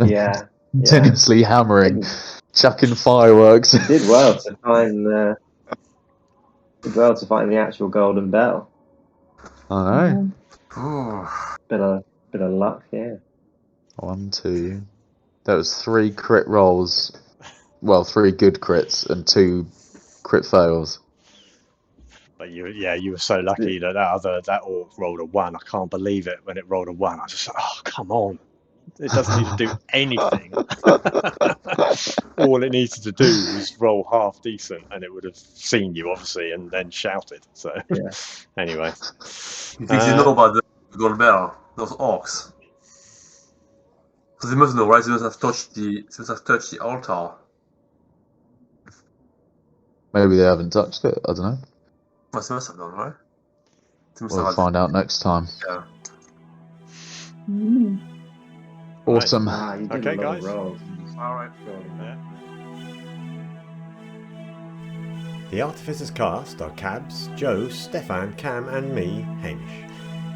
Yeah. Continuously hammering, chucking fireworks. Did well to find the actual golden bell. I know. Bit of luck, yeah. 1, 2. That was 3 crit rolls. Well, 3 good crits and 2 crit fails. But you were so lucky that orc rolled a 1. I can't believe it when it rolled a 1. I was just like, oh, come on. It doesn't need to do anything. All it needed to do was roll half decent, and it would have seen you, obviously, and then shouted. So, anyway. Did you know about the gold bell? Those orcs? Because they must know, right? They must have touched the altar. Maybe they haven't touched it. I don't know. Must have done, right? We'll find out next time. Yeah. Awesome. Okay, guys. All right. The Artificers cast are Cabs, Joe, Stefan, Cam and me, Hamish.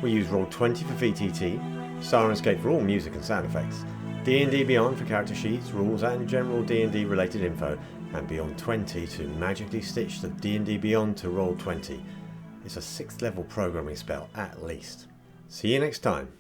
We use Roll20 for VTT, Sirenscape for all music and sound effects, D&D Beyond for character sheets, rules and general D&D related info, and Beyond 20 to magically stitch the D&D Beyond to Roll20. It's a 6th level programming spell at least. See you next time.